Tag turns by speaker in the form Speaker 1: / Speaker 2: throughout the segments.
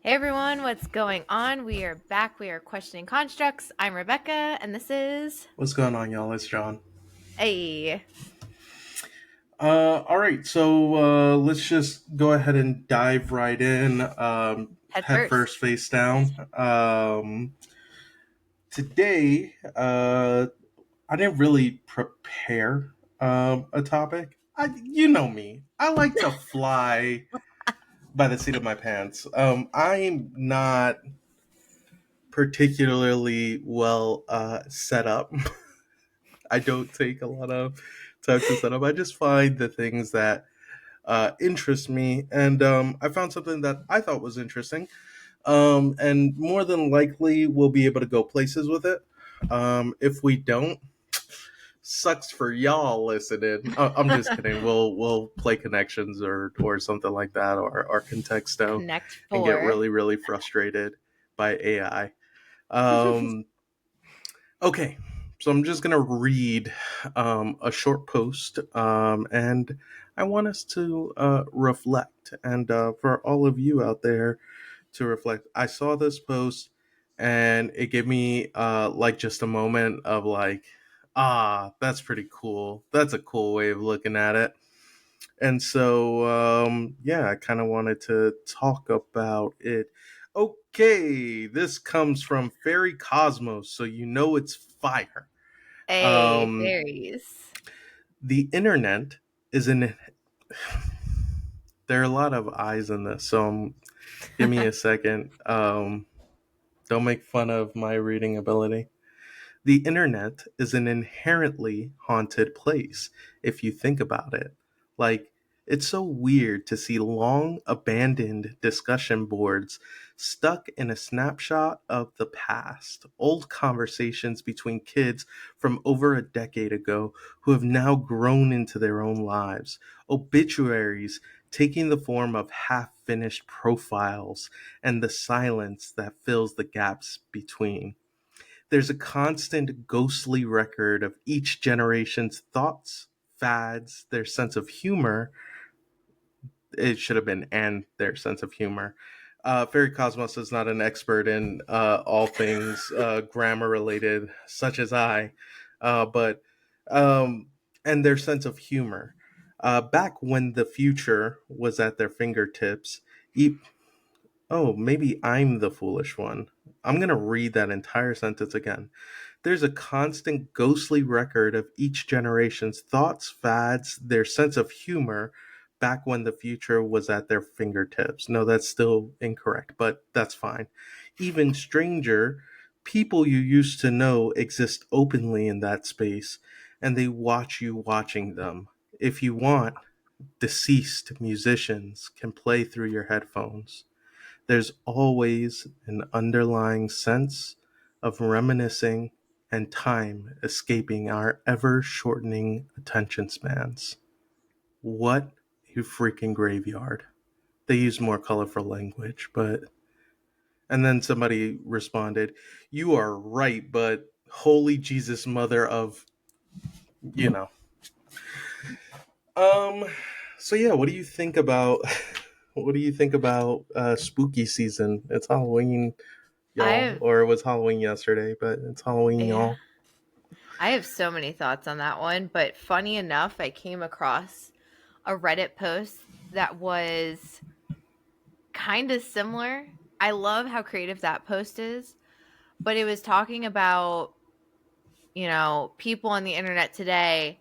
Speaker 1: Hey everyone, what's going on? We are back. We are questioning constructs. I'm Rebecca, and this is
Speaker 2: What's going on, y'all? It's John.
Speaker 1: a
Speaker 2: All right, so let's just go ahead and dive right in,
Speaker 1: head
Speaker 2: head
Speaker 1: first.
Speaker 2: first, face down. Today, I didn't really prepare a topic. You know me. I like to fly by the seat of my pants. I'm not particularly well set up. I don't take a lot of time to set up. I just find the things that interest me, and I found something that I thought was interesting, and more than likely we'll be able to go places with it. If we don't, sucks for y'all listening. I'm just kidding. We'll play connections or something like that, or contexto,
Speaker 1: Connect
Speaker 2: and get
Speaker 1: four.
Speaker 2: really frustrated by AI. Um, Okay, so I'm just gonna read a short post, and I want us to reflect, and for all of you out there to reflect. I saw this post, and it gave me like just a moment of like, that's pretty cool. That's a cool way of looking at it. And so, yeah, I kind of wanted to talk about it. Okay, this comes from Fairy Cosmos, so you know it's fire.
Speaker 1: A
Speaker 2: Um,
Speaker 1: fairies.
Speaker 2: the internet is an. There are a lot of eyes in this, so give me a second. Don't make fun of my reading ability. The internet is an inherently haunted place if you think about it. Like, it's so weird to see long abandoned discussion boards stuck in a snapshot of the past, old conversations between kids from over a decade ago who have now grown into their own lives, obituaries taking the form of half finished profiles, and the silence that fills the gaps between. There's a constant ghostly record of each generation's thoughts, fads, their sense of humor. It should have been and their sense of humor. Fairy Cosmos is not an expert in all things grammar related, such as I, but um, and their sense of humor. Back when the future was at their fingertips, e- oh, maybe I'm the foolish one. I'm going to read that entire sentence again. There's a constant ghostly record of each generation's thoughts, fads, their sense of humor back when the future was at their fingertips. No, that's still incorrect, but that's fine. Even stranger, people you used to know exist openly in that space, and they watch you watching them. If you want, deceased musicians can play through your headphones. There's always an underlying sense of reminiscing and time escaping our ever shortening attention spans. What a freaking graveyard. They use more colorful language, but. And then somebody responded, "You are right, but holy Jesus, mother of, you know." Um, so yeah, what do you think about. What do you think about spooky season? It's Halloween,
Speaker 1: I
Speaker 2: y'all,
Speaker 1: have
Speaker 2: or it was Halloween yesterday, but it's Halloween,
Speaker 1: yeah.
Speaker 2: y'all.
Speaker 1: I have so many thoughts on that one, but funny enough, I came across a Reddit post that was kind of similar. I love how creative that post is, but it was talking about people on the internet today,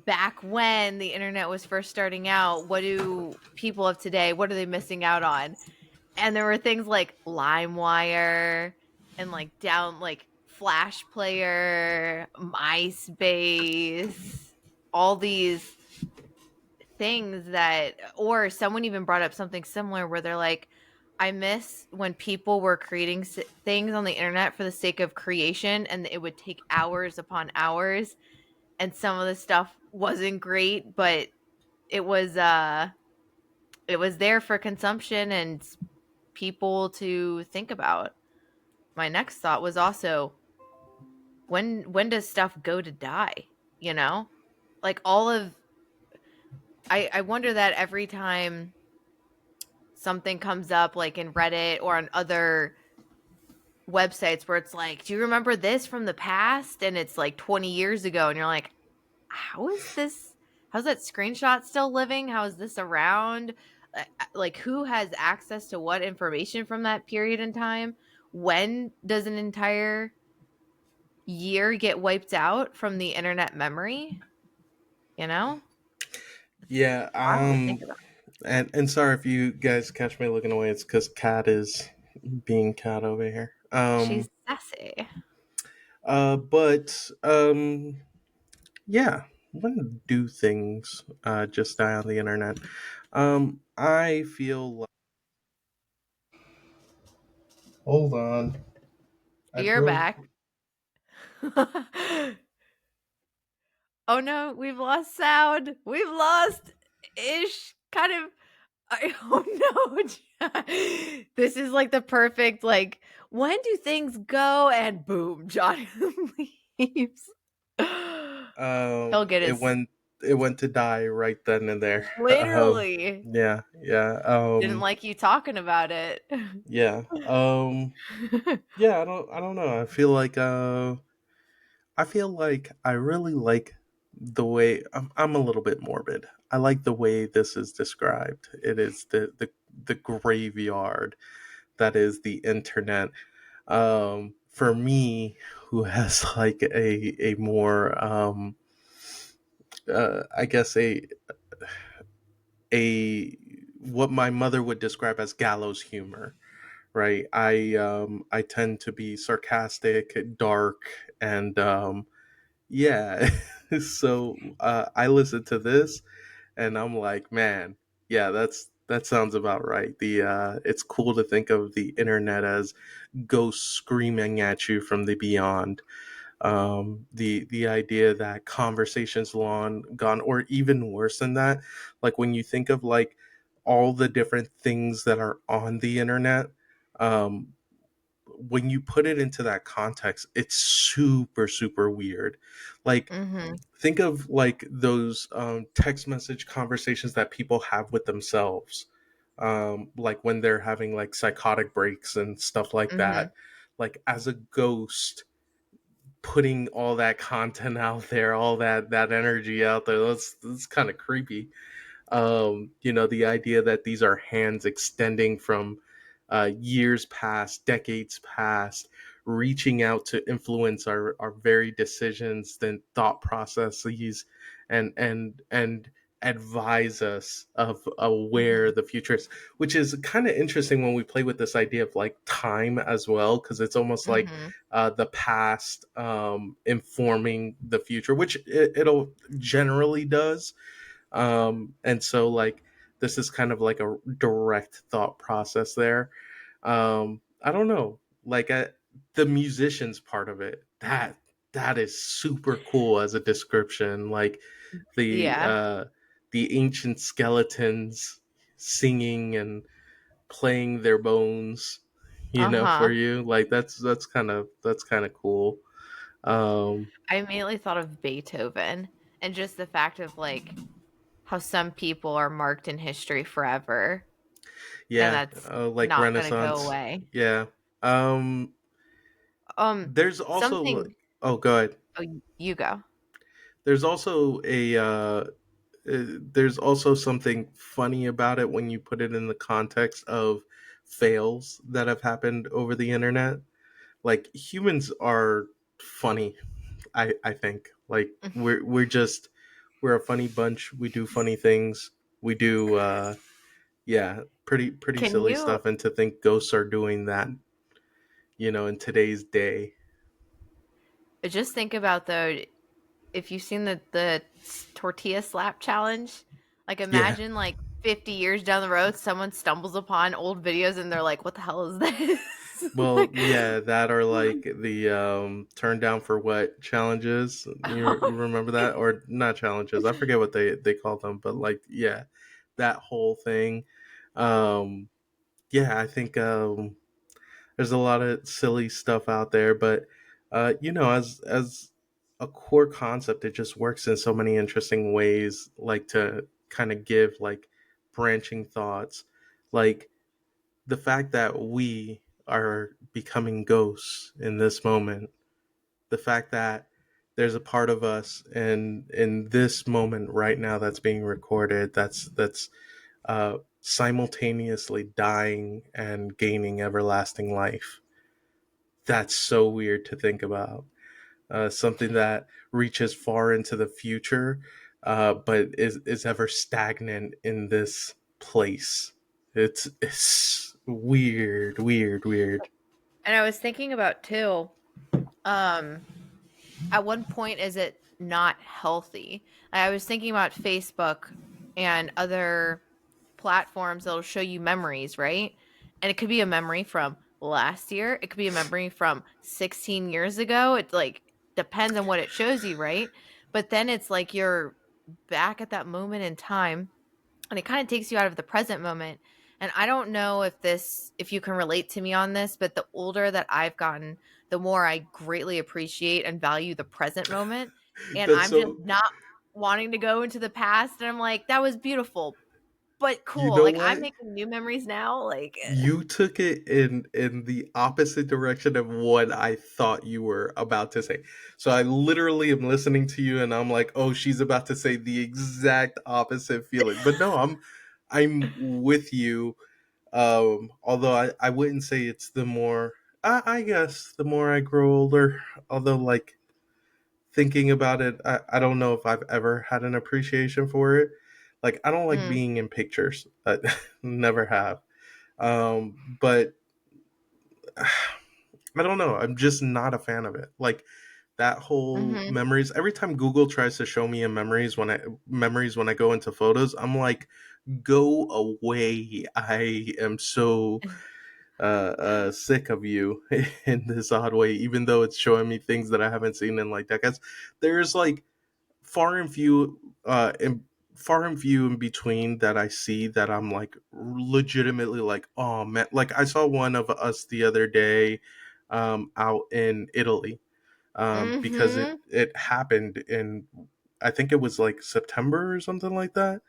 Speaker 1: back when the internet was first starting out, what do people of today, what are they missing out on? And there were things like LimeWire and like down like Flash Player, MySpace, all these things that, or someone even brought up something similar where they're like, I miss when people were creating things on the internet for the sake of creation, and it would take hours upon hours, and some of the stuff wasn't great, but it was uh it was there for consumption and people to think about. My next thought was also, when does stuff go to die? You know? Like all of I wonder that every time something comes up like in Reddit or on other websites where it's like, "Do you remember this from the past?" And it's like 20 years ago and you're like, "How is this how's that screenshot still living? How is this around?" Like who has access to what information from that period in time? When does an entire year get wiped out from the internet memory? You know? It's
Speaker 2: Yeah.
Speaker 1: wild to think about.
Speaker 2: And sorry if you guys catch me looking away. It's because cat is being cat over here.
Speaker 1: She's sassy.
Speaker 2: But yeah, when do things just die on the internet? I feel like. Hold on. I
Speaker 1: You're
Speaker 2: drove.
Speaker 1: back. Oh no, we've lost sound. We've lost ish kind of oh no. This is like the perfect like when do things go and boom, John leaves. He'll get
Speaker 2: It
Speaker 1: his
Speaker 2: went to die right then and there.
Speaker 1: literally
Speaker 2: Yeah, yeah,
Speaker 1: didn't like you talking about it.
Speaker 2: yeah. Yeah. I don't know. I feel like I really like the way I'm a little bit morbid. I like the way this is described. It is the graveyard that is the internet. For me, who has like a more I guess a what my mother would describe as gallows humor, right? I tend to be sarcastic, dark, and yeah. So I listen to this and I'm like, man, yeah, that sounds about right. The It's cool to think of the internet as ghosts screaming at you from the beyond. The idea that conversations long gone, or even worse than that, like when you think of like all the different things that are on the internet, um, when you put it into that context, it's super weird. Like
Speaker 1: Mhm.
Speaker 2: think of like those text message conversations that people have with themselves, like when they're having like psychotic breaks and stuff like
Speaker 1: Mhm.
Speaker 2: that, like as a ghost putting all that content out there, all that energy out there. That's kind of creepy. The idea that these are hands extending from years past, decades past, reaching out to influence our very decisions, then thought processes, and advise us of where
Speaker 1: Mhm.
Speaker 2: the future is, which is kind of interesting when we play with this idea of like time as well, because it's almost like
Speaker 1: Mhm.
Speaker 2: the past informing the future, which it'll generally does. And so like this is kind of like a direct thought process there. I don't know, like the musicians part of it, that is super cool as a description, like the
Speaker 1: Yeah.
Speaker 2: uh the ancient skeletons singing and playing their bones, for
Speaker 1: Uh-huh.
Speaker 2: you, like that's kind of cool. um
Speaker 1: I immediately thought of Beethoven and just the fact of like how some people are marked in history forever and
Speaker 2: yeah,
Speaker 1: that's
Speaker 2: like
Speaker 1: not going to go
Speaker 2: Renaissance.
Speaker 1: away.
Speaker 2: Yeah. um there's also
Speaker 1: Something
Speaker 2: oh, go ahead.
Speaker 1: oh, you go.
Speaker 2: There's also there's also something funny about it when you put it in the context of fails that have happened over the internet. Like humans are funny. I think like we're a funny bunch. We do funny things. We do yeah, pretty
Speaker 1: Can
Speaker 2: silly
Speaker 1: you
Speaker 2: stuff, and to think ghosts are doing that, in today's day.
Speaker 1: just think about though if you've seen the tortilla slap challenge, like
Speaker 2: Yeah.
Speaker 1: imagine like 50 years down the road someone stumbles upon old videos and they're like, "What the hell is this?"
Speaker 2: Well,
Speaker 1: Like
Speaker 2: yeah, that or like the turn down for what challenges. You remember that, or not challenges? I forget what they call them, but like yeah, that whole thing. Um, yeah, I think there's a lot of silly stuff out there, but as a core concept, it just works in so many interesting ways, like to kind of give like branching thoughts. Like the fact that we are becoming ghosts in this moment, the fact that there's a part of us in this moment right now that's being recorded that's simultaneously dying and gaining everlasting life. That's so weird to think about. Something that reaches far into the future, but is ever stagnant in this place. It's weird, weird, weird.
Speaker 1: And I was thinking about too, um, at one point is it not healthy? I was thinking about Facebook and other platforms that'll show you memories, right? And it could be a memory from last year, it could be a memory from 16 years ago. It like depends on what it shows you, right? But then it's like you're back at that moment in time, and it kind of takes you out of the present moment. And I don't know if you can relate to me on this, but the older that I've gotten, the more I greatly appreciate and value the present moment. And
Speaker 2: That's
Speaker 1: I'm just
Speaker 2: so.
Speaker 1: not wanting to go into the past, and I'm like, that was beautiful, but
Speaker 2: You
Speaker 1: cool.
Speaker 2: know
Speaker 1: Like, I'm
Speaker 2: what?
Speaker 1: making new memories now. Like,
Speaker 2: You took it in the opposite direction of what I thought you were about to say. So I literally am listening to you and I'm like, "Oh, she's about to say the exact opposite feeling." But no, I'm with you. Although I wouldn't say it's the more I guess the more I grow older, although like thinking about it, I don't know if I've ever had an appreciation for it. Like I don't like
Speaker 1: mm,
Speaker 2: being in pictures. I never have. But I don't know. I'm just not a fan of it. Like that whole
Speaker 1: mhm.
Speaker 2: memories. Every time Google tries to show me a memories when I go into photos, I'm like, go away. I am so sick of you in this odd way. Even though it's showing me things that I haven't seen in like decades, there's like far and few far and few in between that I see that I'm like legitimately like, oh man, like I saw one of us the other day out in Italy, because
Speaker 1: Mhm.
Speaker 2: it happened in, I think it was like September or something like that.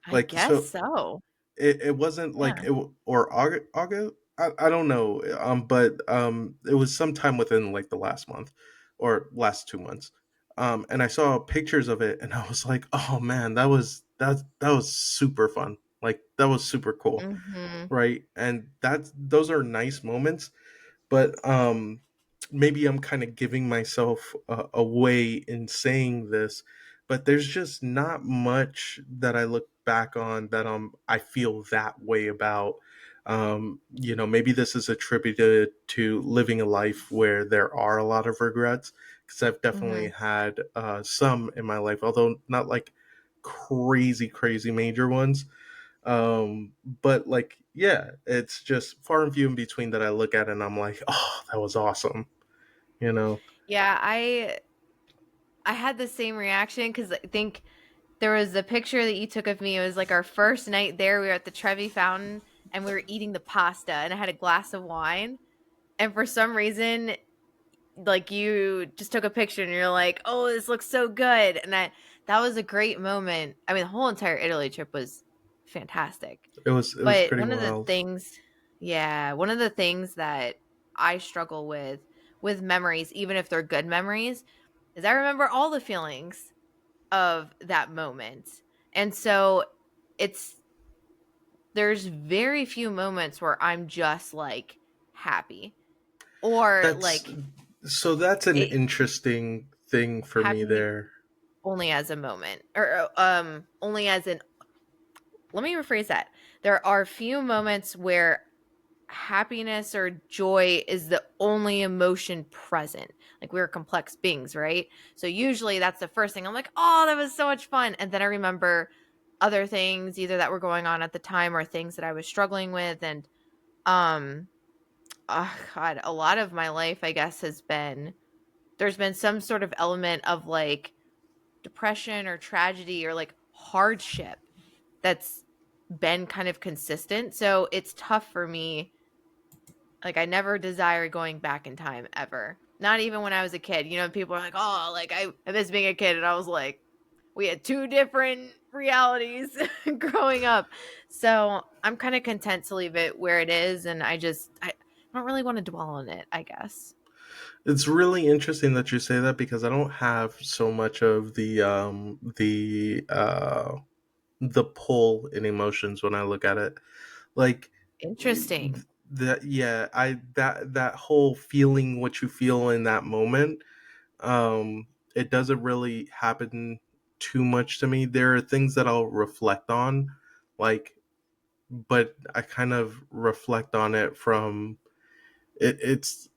Speaker 1: I
Speaker 2: Like
Speaker 1: guess
Speaker 2: so
Speaker 1: so.
Speaker 2: it wasn't like
Speaker 1: Yeah.
Speaker 2: or August. I don't know, but it was sometime within like the last month or last 2 months, and I saw pictures of it, and I was like, oh man, that was super fun. Like that was super cool,
Speaker 1: Mhm.
Speaker 2: right? And those are nice moments, but maybe I'm kind of giving myself away in saying this, but there's just not much that I look back on that I feel that way about. Maybe this is attributed to living a life where there are a lot of regrets, because I've definitely
Speaker 1: Mhm.
Speaker 2: had some in my life, although not like crazy crazy major ones. But like, yeah, it's just far and few in between that I look at and I'm like, oh, that was awesome, you know.
Speaker 1: Yeah, I had the same reaction because I think there was a picture that you took of me. It was like our first night there. We were at the Trevi Fountain and we were eating the pasta, and I had a glass of wine. And for some reason, like you just took a picture and you're like, "Oh, this looks so good." And that was a great moment. I mean, the whole entire Italy trip was fantastic.
Speaker 2: It was
Speaker 1: But
Speaker 2: pretty
Speaker 1: one of the
Speaker 2: wild.
Speaker 1: things, yeah, one of the things that I struggle with memories, even if they're good memories, is I remember all the feelings of that moment. And so it's there's very few moments where I'm just like happy, or
Speaker 2: That's
Speaker 1: like
Speaker 2: that's an
Speaker 1: it,
Speaker 2: interesting thing for me
Speaker 1: happy
Speaker 2: there.
Speaker 1: only as a moment, or only as an, let me rephrase that. There are few moments where happiness or joy is the only emotion present. Like, we're complex beings, right? So usually that's the first thing I'm like, oh, that was so much fun. And then I remember other things either that were going on at the time or things that I was struggling with. And um oh god, a lot of my life, I guess, has been, there's been some sort of element of like depression or tragedy or like hardship that's been kind of consistent. So it's tough for me. Like, I never desired going back in time ever. Not even when I was a kid. You know, people are like, "Oh, like I miss being a kid," and I was like, "We had two different." realities growing up. So I'm kind of content to leave it where it is, and I don't really want to dwell on it, I guess.
Speaker 2: It's really interesting that you say that because I don't have so much of the pull in emotions when I look at it. Like
Speaker 1: Interesting.
Speaker 2: that, yeah, I that whole feeling what you feel in that moment, it doesn't really happen too much to me. There are things that I'll reflect on, like, but I kind of reflect on it from it's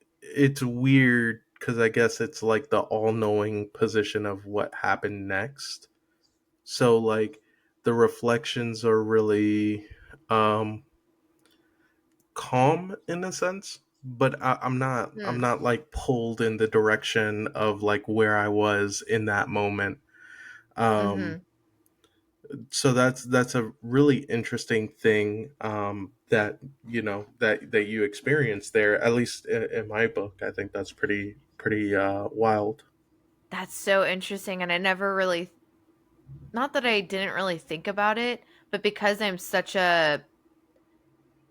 Speaker 2: weird because I guess it's like the all-knowing position of what happened next. So like the reflections are really um calm in a sense, but I'm
Speaker 1: Hmm.
Speaker 2: not like pulled in the direction of like where I was in that moment. Um
Speaker 1: Mm-hmm.
Speaker 2: so that's a really interesting thing, that that you experienced there, at least in my book. I think that's pretty wild.
Speaker 1: That's so interesting, and I never really, not that I didn't really think about it, but because I'm such a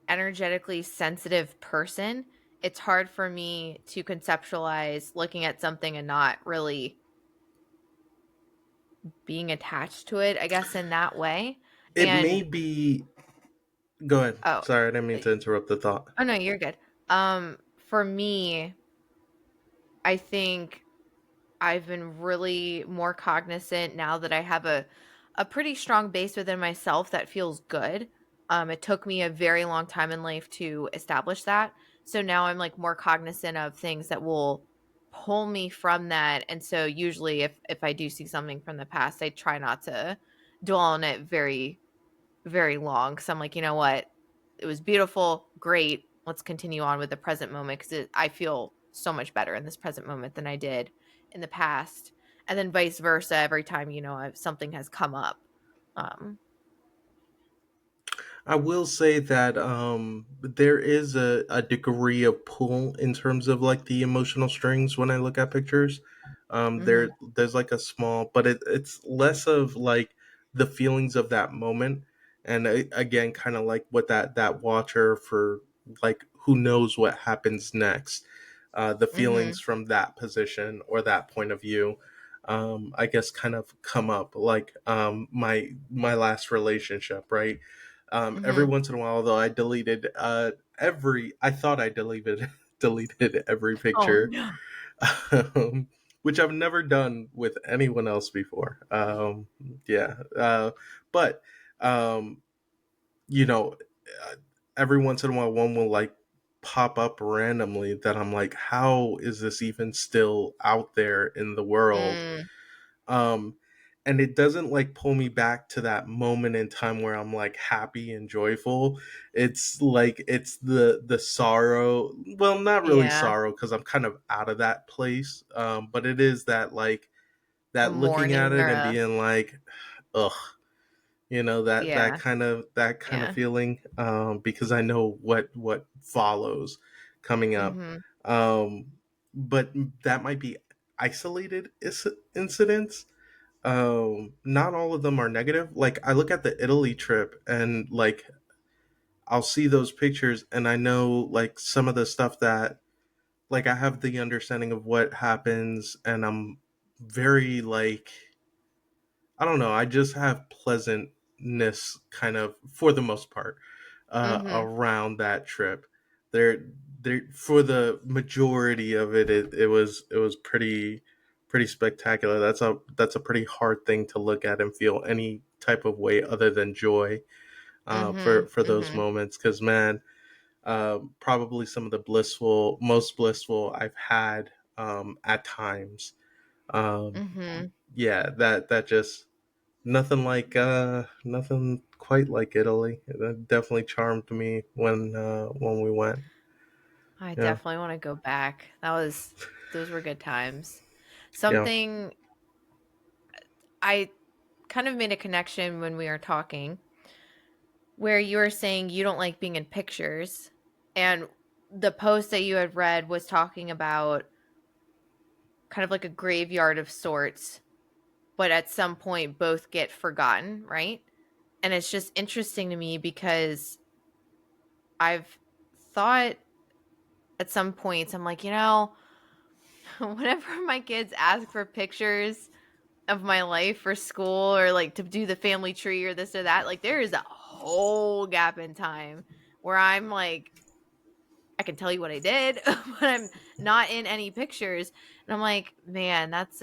Speaker 1: energetically sensitive person, it's hard for me to conceptualize looking at something and not really being attached to it, I guess, in that way.
Speaker 2: It may
Speaker 1: And
Speaker 2: be. Go ahead.
Speaker 1: oh,
Speaker 2: Sorry, I didn't mean
Speaker 1: uh,
Speaker 2: to interrupt the thought.
Speaker 1: oh no, you're good. For me, I think I've been really more cognizant now that I have a pretty strong base within myself that feels good. It took me a very long time in life to establish that. So now I'm like more cognizant of things that will pull me from that. And so usually if I do see something from the past, I try not to dwell on it very, very long. Cause I'm like, you know what? It was beautiful, great. Let's continue on with the present moment because I feel so much better in this present moment than I did in the past. And then vice versa, every time, something has come up. Um,
Speaker 2: I will say that there is a degree of pull in terms of like the emotional strings when I look at pictures.
Speaker 1: mhm,
Speaker 2: There's like a small, but it's less of like the feelings of that moment, and again, kind of like what that watcher for, like, who knows what happens next. The feelings
Speaker 1: mhm,
Speaker 2: from that position or that point of view, I guess, kind of come up. Like my last relationship, right? Every
Speaker 1: mhm.
Speaker 2: once in a while, though, I deleted I thought I deleted deleted every
Speaker 1: Oh,
Speaker 2: picture,
Speaker 1: no.
Speaker 2: um, which I've never done with anyone else before. Yeah, but um, you know, uh, every once in a while, one will like pop up randomly that I'm like, how is this even still out there in the world?
Speaker 1: Mm,
Speaker 2: um and it doesn't like pull me back to that moment in time where I'm like happy and joyful. It's like it's the sorrow, well, not really
Speaker 1: yeah,
Speaker 2: sorrow because I'm kind of out of that place, but it is that, like,
Speaker 1: a
Speaker 2: that looking at
Speaker 1: mourning
Speaker 2: it
Speaker 1: or
Speaker 2: and
Speaker 1: a
Speaker 2: being like, ugh,
Speaker 1: yeah,
Speaker 2: that kind of
Speaker 1: yeah,
Speaker 2: feeling, because I know what follows coming up.
Speaker 1: mhm,
Speaker 2: um but that might be isolated incidents. Not all of them are negative. Like, I look at the Italy trip and like I'll see those pictures and I know like some of the stuff that, like, I have the understanding of what happens, and I'm very like, I don't know, I just have pleasantness kind of for the most part
Speaker 1: mhm,
Speaker 2: around that trip. There for the majority of it, it was pretty spectacular. That's a pretty hard thing to look at and feel any type of way other than joy,
Speaker 1: mhm,
Speaker 2: for those
Speaker 1: mhm,
Speaker 2: moments. Because, man, probably some of the most blissful I've had, at times. Um,
Speaker 1: mhm.
Speaker 2: yeah, that just nothing quite like Italy. It definitely charmed me when we went.
Speaker 1: I
Speaker 2: Yeah,
Speaker 1: definitely wanna go back. Those were good times.
Speaker 2: yeah.
Speaker 1: Something I kind of made a connection when we were talking where you were saying you don't like being in pictures, and the post that you had read was talking about kind of like a graveyard of sorts, but at some point both get forgotten, right? And it's just interesting to me because I've thought at some points, I'm like, whenever my kids ask for pictures of my life for school or like to do the family tree or this or that, like there is a whole gap in time where I'm like, I can tell you what I did, but I'm not in any pictures. And I'm like, man, that's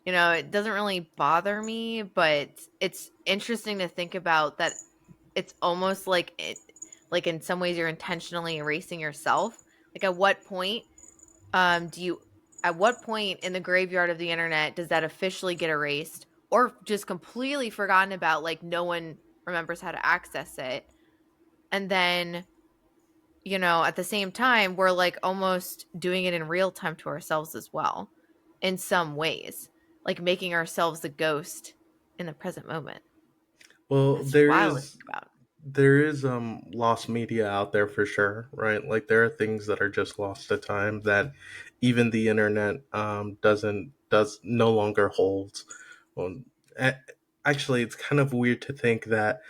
Speaker 1: it doesn't really bother me, but it's interesting to think about that it's almost like like in some ways you're intentionally erasing yourself. Like do you at what point in the graveyard of the internet does that officially get erased or just completely forgotten about, like no one remembers how to access it? And then, at the same time, we're like almost doing it in real time to ourselves as well, in some ways, like making ourselves a ghost in the present moment.
Speaker 2: Well,
Speaker 1: That's wild to think about.
Speaker 2: there is lost media out there for sure, right? Like there are things that are just lost to time that even the internet does no longer holds. Well, a- actually, it's kind of weird to think that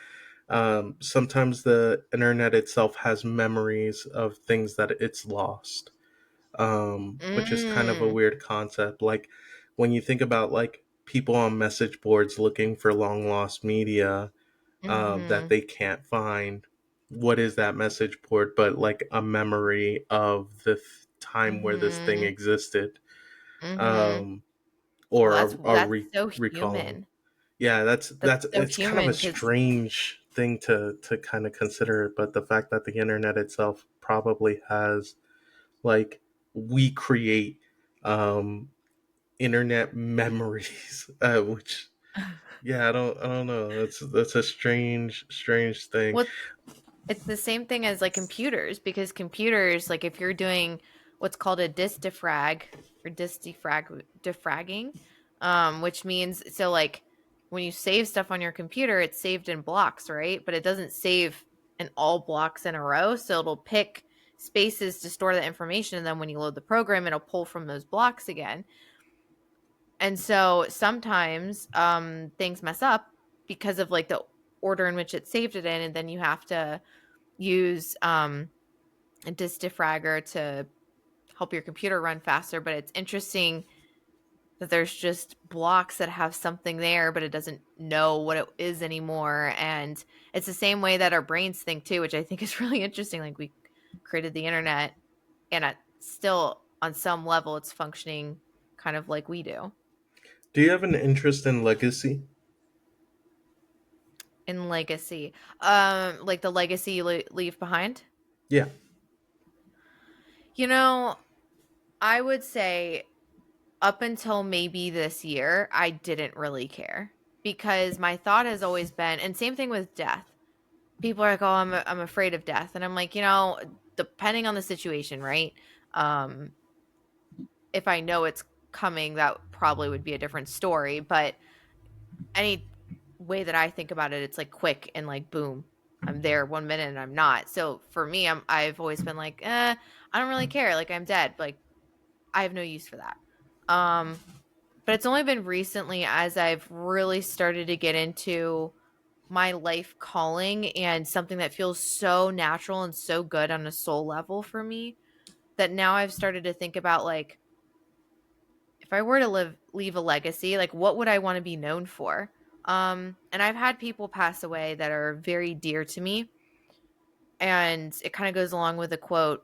Speaker 2: sometimes the internet itself has memories of things that it's lost, which is kind of a
Speaker 1: Mm.
Speaker 2: weird concept. Like when you think about like people on message boards looking for long lost media that
Speaker 1: Mhm.
Speaker 2: they can't find. What is that message board but like a memory of the time where this thing
Speaker 1: Mhm.
Speaker 2: existed,
Speaker 1: Mhm.
Speaker 2: um,
Speaker 1: Well,
Speaker 2: or a
Speaker 1: that's so
Speaker 2: recalling?
Speaker 1: human.
Speaker 2: Yeah,
Speaker 1: That's
Speaker 2: that's
Speaker 1: so
Speaker 2: it's kind of a
Speaker 1: human because
Speaker 2: strange thing to kind of consider, but the fact that the internet itself probably has like we create um, internet memories, which yeah, I don't know. That's a strange thing.
Speaker 1: well, it's the same thing as like computers, because computers, like if you're doing what's called a disk defrag or defragging, which means so like when you save stuff on your computer, it's saved in blocks, right? But it doesn't save in all blocks in a row, so it'll pick spaces to store the information, and then when you load the program, it'll pull from those blocks again. And so sometimes things mess up because of like the order in which it saved it in, and then you have to use a disk defragger to help your computer run faster. But it's interesting that there's just blocks that have something there, but it doesn't know what it is anymore. And it's the same way that our brains think too, which I think is really interesting. Like we created the internet, and still on some level, it's functioning kind of like we do
Speaker 2: Do you have an interest in legacy?
Speaker 1: in legacy. Like the legacy you leave behind.
Speaker 2: Yeah.
Speaker 1: You know, I would say up until maybe this year, I didn't really care because my thought has always been, and same thing with death. People are like, "Oh, I'm afraid of death," and I'm like, depending on the situation, right? Um, if I know it's coming, that probably would be a different story. But any way that I think about it, it's like quick and like boom, I'm there 1 minute and I'm not. So for me, I've always been like, I don't really care. Like I'm dead. Like I have no use for that. Um, but it's only been recently as I've really started to get into my life calling and something that feels so natural and so good on a soul level for me, that now I've started to think about like if I were to leave a legacy, like what would I want to be known for? And I've had people pass away that are very dear to me, and it kind of goes along with the quote,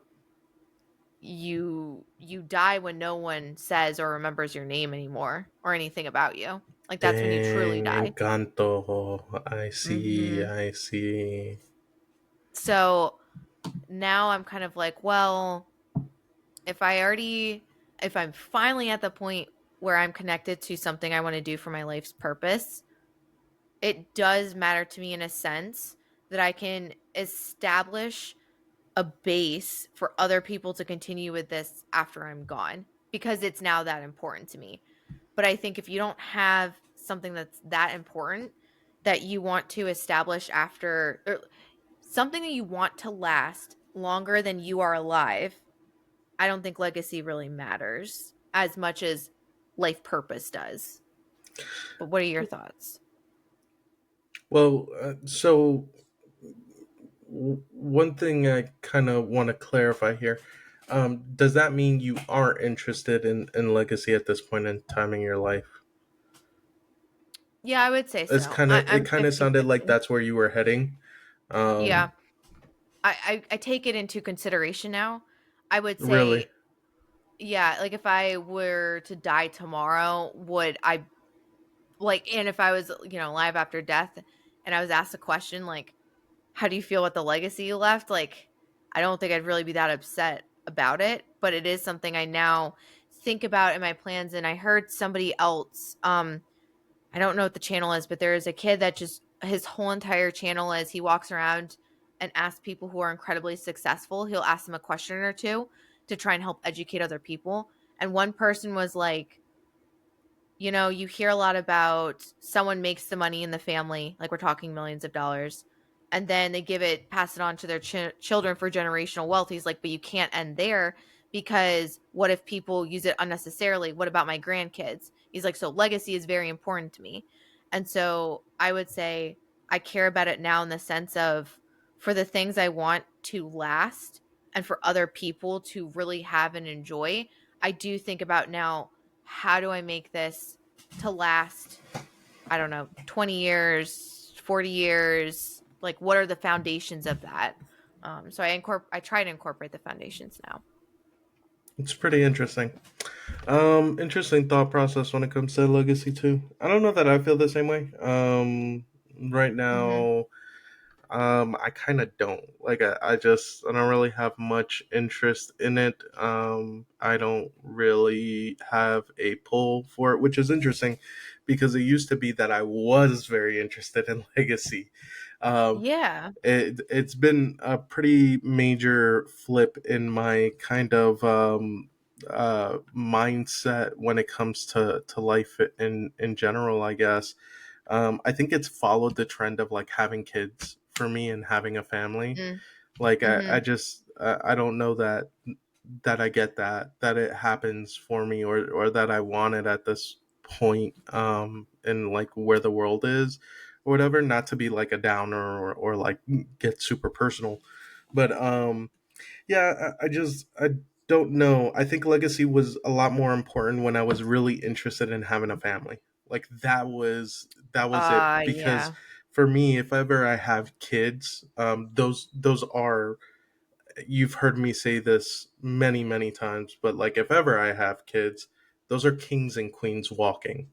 Speaker 1: you die when no one says or remembers your name anymore or anything about you. Like that's when you truly
Speaker 2: Dang,
Speaker 1: die.
Speaker 2: Encanto. I see,
Speaker 1: Mhm.
Speaker 2: I see.
Speaker 1: So now I'm kind of like, well, if I already if I'm finally at the point where I'm connected to something I want to do for my life's purpose, it does matter to me in a sense that I can establish a base for other people to continue with this after I'm gone, because it's now that important to me. But I think if you don't have something that's that important that you want to establish after, or something that you want to last longer than you are alive, I don't think legacy really matters as much as life purpose does. But what are your thoughts?
Speaker 2: Well, one thing I kind of want to clarify here. Does that mean you aren't interested in legacy at this point in time in your life?
Speaker 1: Yeah, I would say
Speaker 2: It's
Speaker 1: so.
Speaker 2: kind of it
Speaker 1: I'm
Speaker 2: kind of sounded like
Speaker 1: 50-50.
Speaker 2: that's where you were heading.
Speaker 1: Yeah.
Speaker 2: Um,
Speaker 1: I take it into consideration now. I would
Speaker 2: really,
Speaker 1: say, yeah, like if I were to die tomorrow, would I like, and if I was, alive after death and I was asked a question like, how do you feel about the legacy you left? Like, I don't think I'd really be that upset about it, but it is something I now think about in my plans. And I heard somebody else, I don't know what the channel is, but there is a kid that just his whole entire channel is he walks around and asks people who are incredibly successful. He'll ask them a question or two to try and help educate other people. And one person was like, you hear a lot about someone makes the money in the family, like we're talking millions of dollars, and then they pass it on to their children for generational wealth. He's like, but you can't end there because what if people use it unnecessarily? What about my grandkids? He's like, so legacy is very important to me. And so I would say I care about it now in the sense of for the things I want to last and for other people to really have and enjoy. I do think about now how do I make this to last, I don't know, 20 years, 40 years? Like what are the foundations of that? So I try to incorporate the foundations now.
Speaker 2: it's pretty interesting. Interesting thought process when it comes to legacy too. I don't know that I feel the same way. Right
Speaker 1: Mhm.
Speaker 2: now, I kind of don't like. I don't really have much interest in it. I don't really have a pull for it, which is interesting because it used to be that I was very interested in legacy. Um,
Speaker 1: Yeah.
Speaker 2: it's been a pretty major flip in my kind of mindset when it comes to life in general, I guess. I think it's followed the trend of like having kids for me and having a family.
Speaker 1: Mm.
Speaker 2: Like I
Speaker 1: Mhm.
Speaker 2: just I don't know that I get that it happens for me or that I want it at this point in like where the world is or whatever. Not to be like a downer or like get super personal, but yeah, I don't know. I think legacy was a lot more important when I was really interested in having a family. Like that was it because
Speaker 1: Yeah.
Speaker 2: for me, if ever I have kids, those are, you've heard me say this many times, but like if ever I have kids, those are kings and queens walking.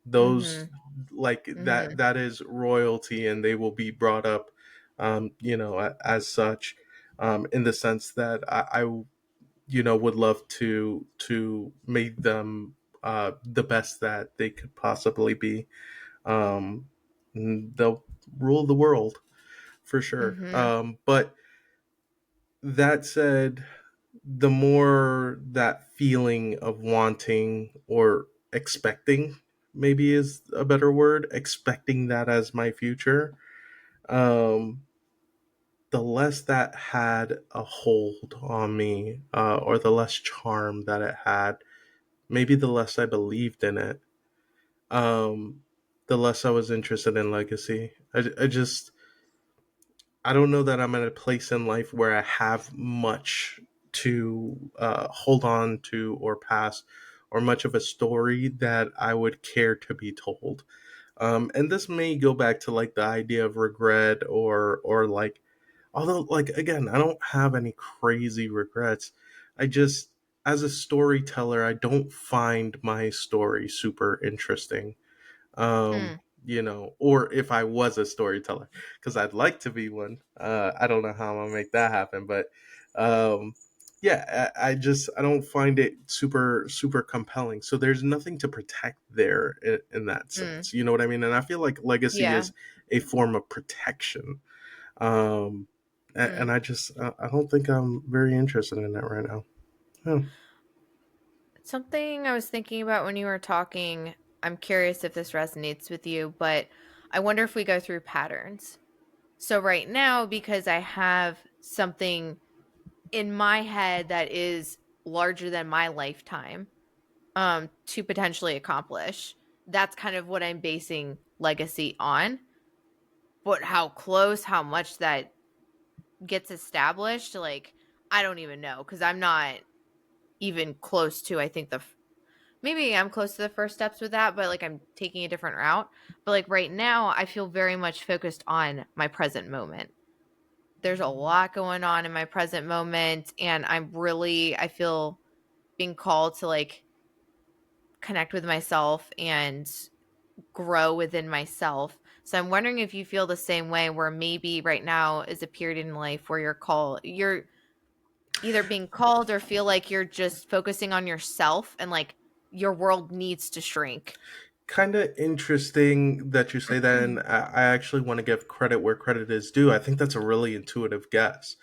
Speaker 2: Those
Speaker 1: Mhm.
Speaker 2: like that
Speaker 1: Mhm.
Speaker 2: that is royalty, and they will be brought up, as such, in the sense that I would love to make them the best that they could possibly be. Um, they'll rule the world for sure.
Speaker 1: Mhm.
Speaker 2: But that said, the more that feeling of wanting or expecting, maybe is a better word, expecting that as my future, um, the less that had a hold on me, or the less charm that it had, maybe the less I believed in it, um, the less I was interested in legacy. I don't know that I'm at a place in life where I have much to hold on to or pass, or much of a story that I would care to be told. And this may go back to like the idea of regret or like, although like again, I don't have any crazy regrets. I just, as a storyteller, I don't find my story super interesting. um
Speaker 1: Mm.
Speaker 2: or if I was a storyteller, because I'd like to be one. I don't know how I'm gonna make that happen, but um yeah, I don't find it super compelling, so there's nothing to protect there in that
Speaker 1: Mm.
Speaker 2: sense, you know what I mean? And I feel like legacy
Speaker 1: Yeah.
Speaker 2: is a form of protection. um
Speaker 1: Mm.
Speaker 2: and I don't think I'm very interested in that right now. Yeah.
Speaker 1: Something I was thinking about when you were talking, I'm curious if this resonates with you, but I wonder if we go through patterns. So right now, because I have something in my head that is larger than my lifetime, to potentially accomplish. That's kind of what I'm basing legacy on. But how close, how much that gets established, like I don't even know because I'm not even close to. I think maybe I'm close to the first steps with that, but like I'm taking a different route. But like right now, I feel very much focused on my present moment. There's a lot going on in my present moment, and I feel being called to like connect with myself and grow within myself. So I'm wondering if you feel the same way where maybe right now is a period in life where you're either being called or feel like you're just focusing on yourself and like your world needs to shrink.
Speaker 2: Kind of interesting that you say that, and I actually want to give credit where credit is due. I think that's a really intuitive guess.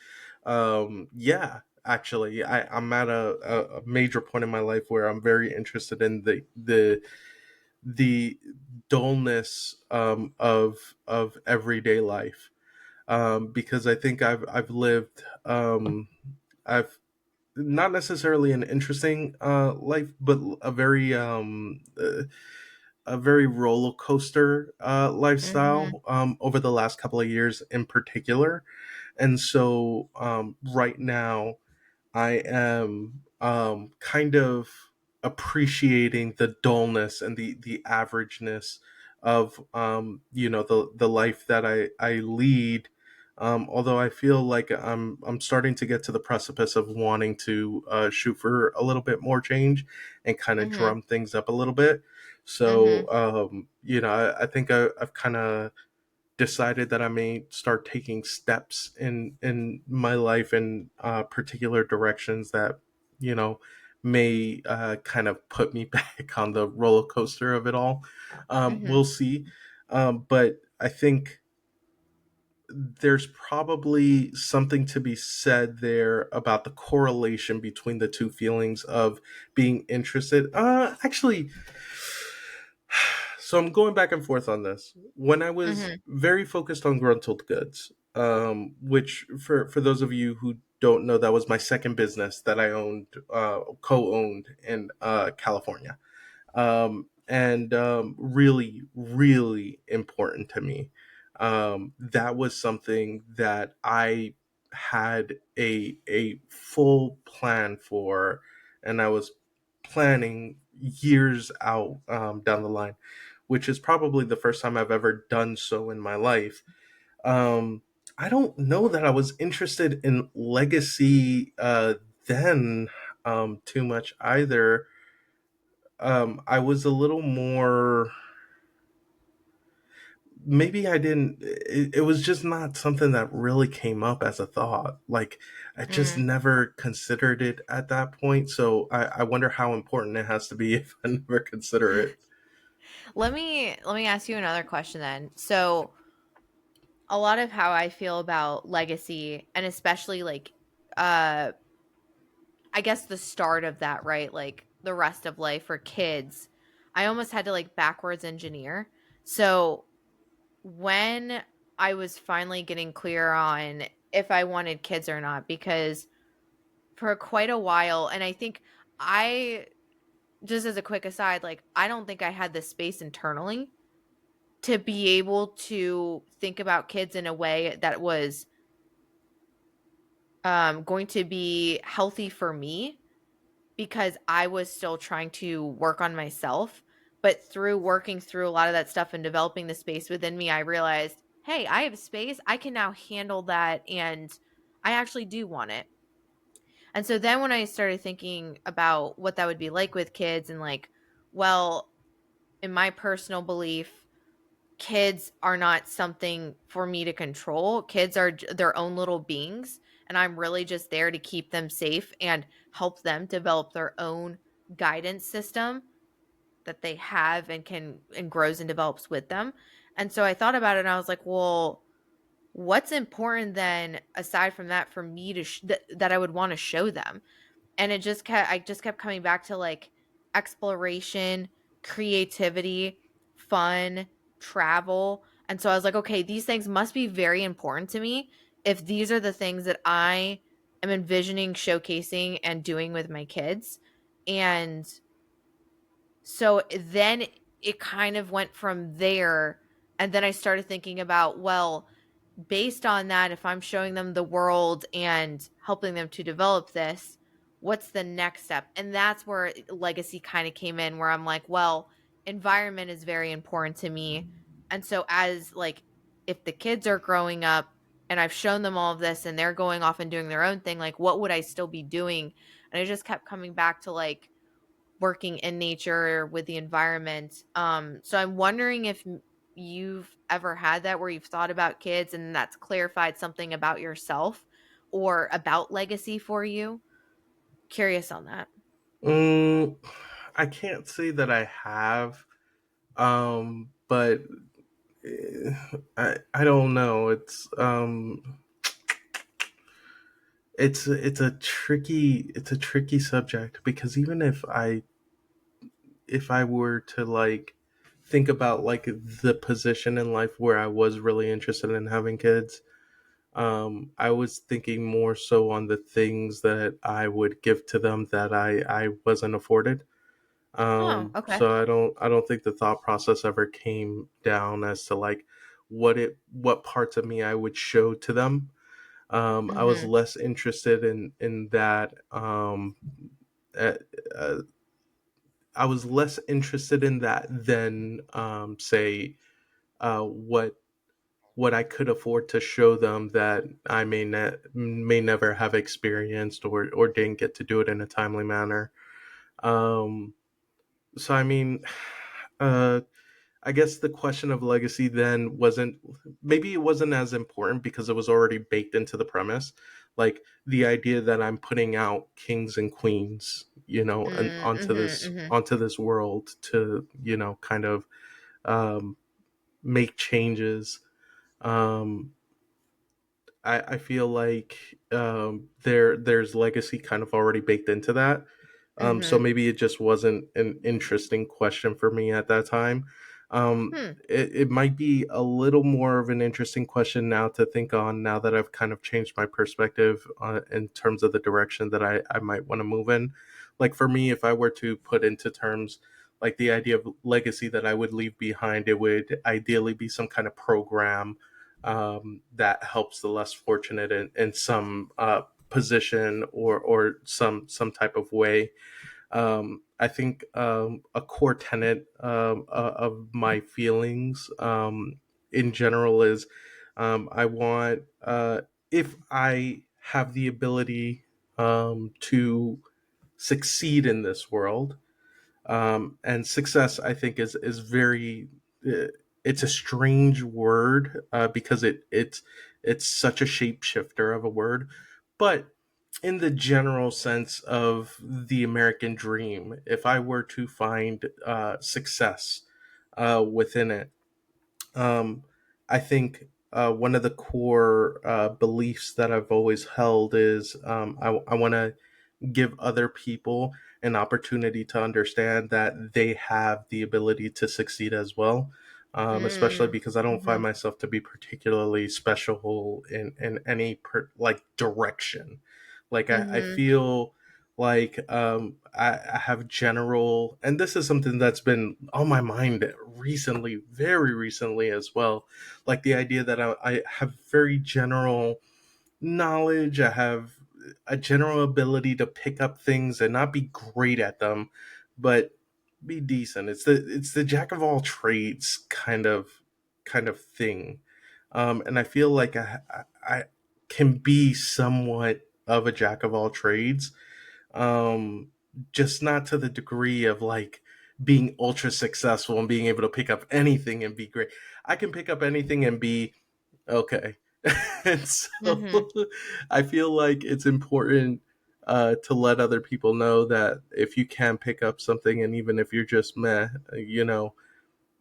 Speaker 2: Yeah, actually, I'm at a major point in my life where I'm very interested in the dullness of everyday life, because I think I've lived, I've not necessarily an interesting life, but a very roller coaster
Speaker 1: Mhm.
Speaker 2: lifestyle over the last couple of years in particular. And so right now I am kind of appreciating the dullness and the averageness of the life that I lead. Although I feel like I'm starting to get to the precipice of wanting to shoot for a little bit more change and kind of
Speaker 1: Mhm.
Speaker 2: drum things up a little bit.
Speaker 1: Mhm.
Speaker 2: So I think I've kind of decided that I may start taking steps in my life in particular directions that you know may kind of put me back on the roller coaster of it all.
Speaker 1: Mhm.
Speaker 2: We'll see, but I think there's probably something to be said there about the correlation between the two feelings of being interested. Actually, so I'm going back and forth on this. When I was
Speaker 1: Mhm.
Speaker 2: very focused on Gruntled Goods, which for those of you who don't know, that was my second business that I owned, co-owned in California, and really, really important to me. That was something that I had a full plan for, and I was planning years out down the line, which is probably the first time I've ever done so in my life. Um, I don't know that I was interested in legacy then too much either. I was a little more. Maybe I didn't. It was just not something that really came up as a thought. Like I just
Speaker 1: Mm.
Speaker 2: never considered it at that point. So I wonder how important it has to be if I never consider it.
Speaker 1: Let me ask you another question then. So, a lot of how I feel about legacy and especially like uh I guess the start of that, right? Like the rest of life for kids, I almost had to like backwards engineer. So, when I was finally getting clear on if I wanted kids or not, because for quite a while, and I think I, just as a quick aside, like I don't think I had the space internally to be able to think about kids in a way that was going to be healthy for me because I was still trying to work on myself. But through working through a lot of that stuff and developing the space within me, I realized, hey, I have space. I can now handle that. And I actually do want it. And so then when I started thinking about what that would be like with kids and like, well, in my personal belief, kids are not something for me to control. Kids are their own little beings, and I'm really just there to keep them safe and help them develop their own guidance system that they have and can and grows and develops with them. And so I thought about it and I was like, well, what's important then aside from that for me to that I would want to show them? And I just kept coming back to like exploration, creativity, fun, travel. And so I was like, okay, these things must be very important to me if these are the things that I am envisioning showcasing and doing with my kids. And So then it kind of went from there. And then I started thinking about, well, based on that, if I'm showing them the world and helping them to develop this, what's the next step? And that's where legacy kind of came in, where I'm like, well, environment is very important to me. And so, as like, if the kids are growing up and I've shown them all of this and they're going off and doing their own thing, like, what would I still be doing? And I just kept coming back to like, working in nature with the environment. So I'm wondering if you've ever had that where you've thought about kids and that's clarified something about yourself or about legacy for you. Curious on that.
Speaker 2: Mm, I can't say that I have, but I don't know. It's a tricky subject because even if I were to like think about like the position in life where I was really interested in having kids, I was thinking more so on the things that I would give to them that I wasn't afforded.
Speaker 1: Oh, okay.
Speaker 2: So I don't think the thought process ever came down as to like what parts of me I would show to them. I was
Speaker 1: Mhm.
Speaker 2: less interested in that. Uh, uh, I was less interested in that than say what I could afford to show them that I may never have experienced or didn't get to do it in a timely manner. Um, so I mean, uh, I guess the question of legacy then wasn't, maybe it wasn't as important because it was already baked into the premise, like the idea that I'm putting out kings and queens, and
Speaker 1: Mm, mhm, mhm.
Speaker 2: onto this world to kind of um, make changes. Um, I feel like there's legacy kind of already baked into that. So
Speaker 1: Mhm.
Speaker 2: maybe it just wasn't an interesting question for me at that time.
Speaker 1: Hmm.
Speaker 2: It might be a little more of an interesting question now to think on, now that I've kind of changed my perspective in terms of the direction that I might want to move in. Like for me, if I were to put into terms like the idea of legacy that I would leave behind, it would ideally be some kind of program that helps the less fortunate in some position or some type of way. I think a core tenet of my feelings in general is I want, if I have the ability to succeed in this world, and success I think is very uh, it's a strange word because it's such a shapeshifter of a word, but in the general sense of the American dream, if I were to find success within it, um, I think one of the core beliefs that I've always held is I want to give other people an opportunity to understand that they have the ability to succeed as well. Especially
Speaker 1: Mm.
Speaker 2: because I don't find
Speaker 1: Mhm.
Speaker 2: myself to be particularly special in any like direction. Like I
Speaker 1: Mhm.
Speaker 2: feel like I have general, and this is something that's been on my mind recently, very recently as well. Like the idea that I have very general knowledge. I have a general ability to pick up things and not be great at them, but be decent. It's the jack of all trades kind of thing, and I feel like I can be somewhat of a jack of all trades, um, just not to the degree of like being ultra successful and being able to pick up anything and be great. I can pick up anything and be okay. And so
Speaker 1: Mhm.
Speaker 2: I feel like it's important to let other people know that if you can pick up something, and even if you're just meh,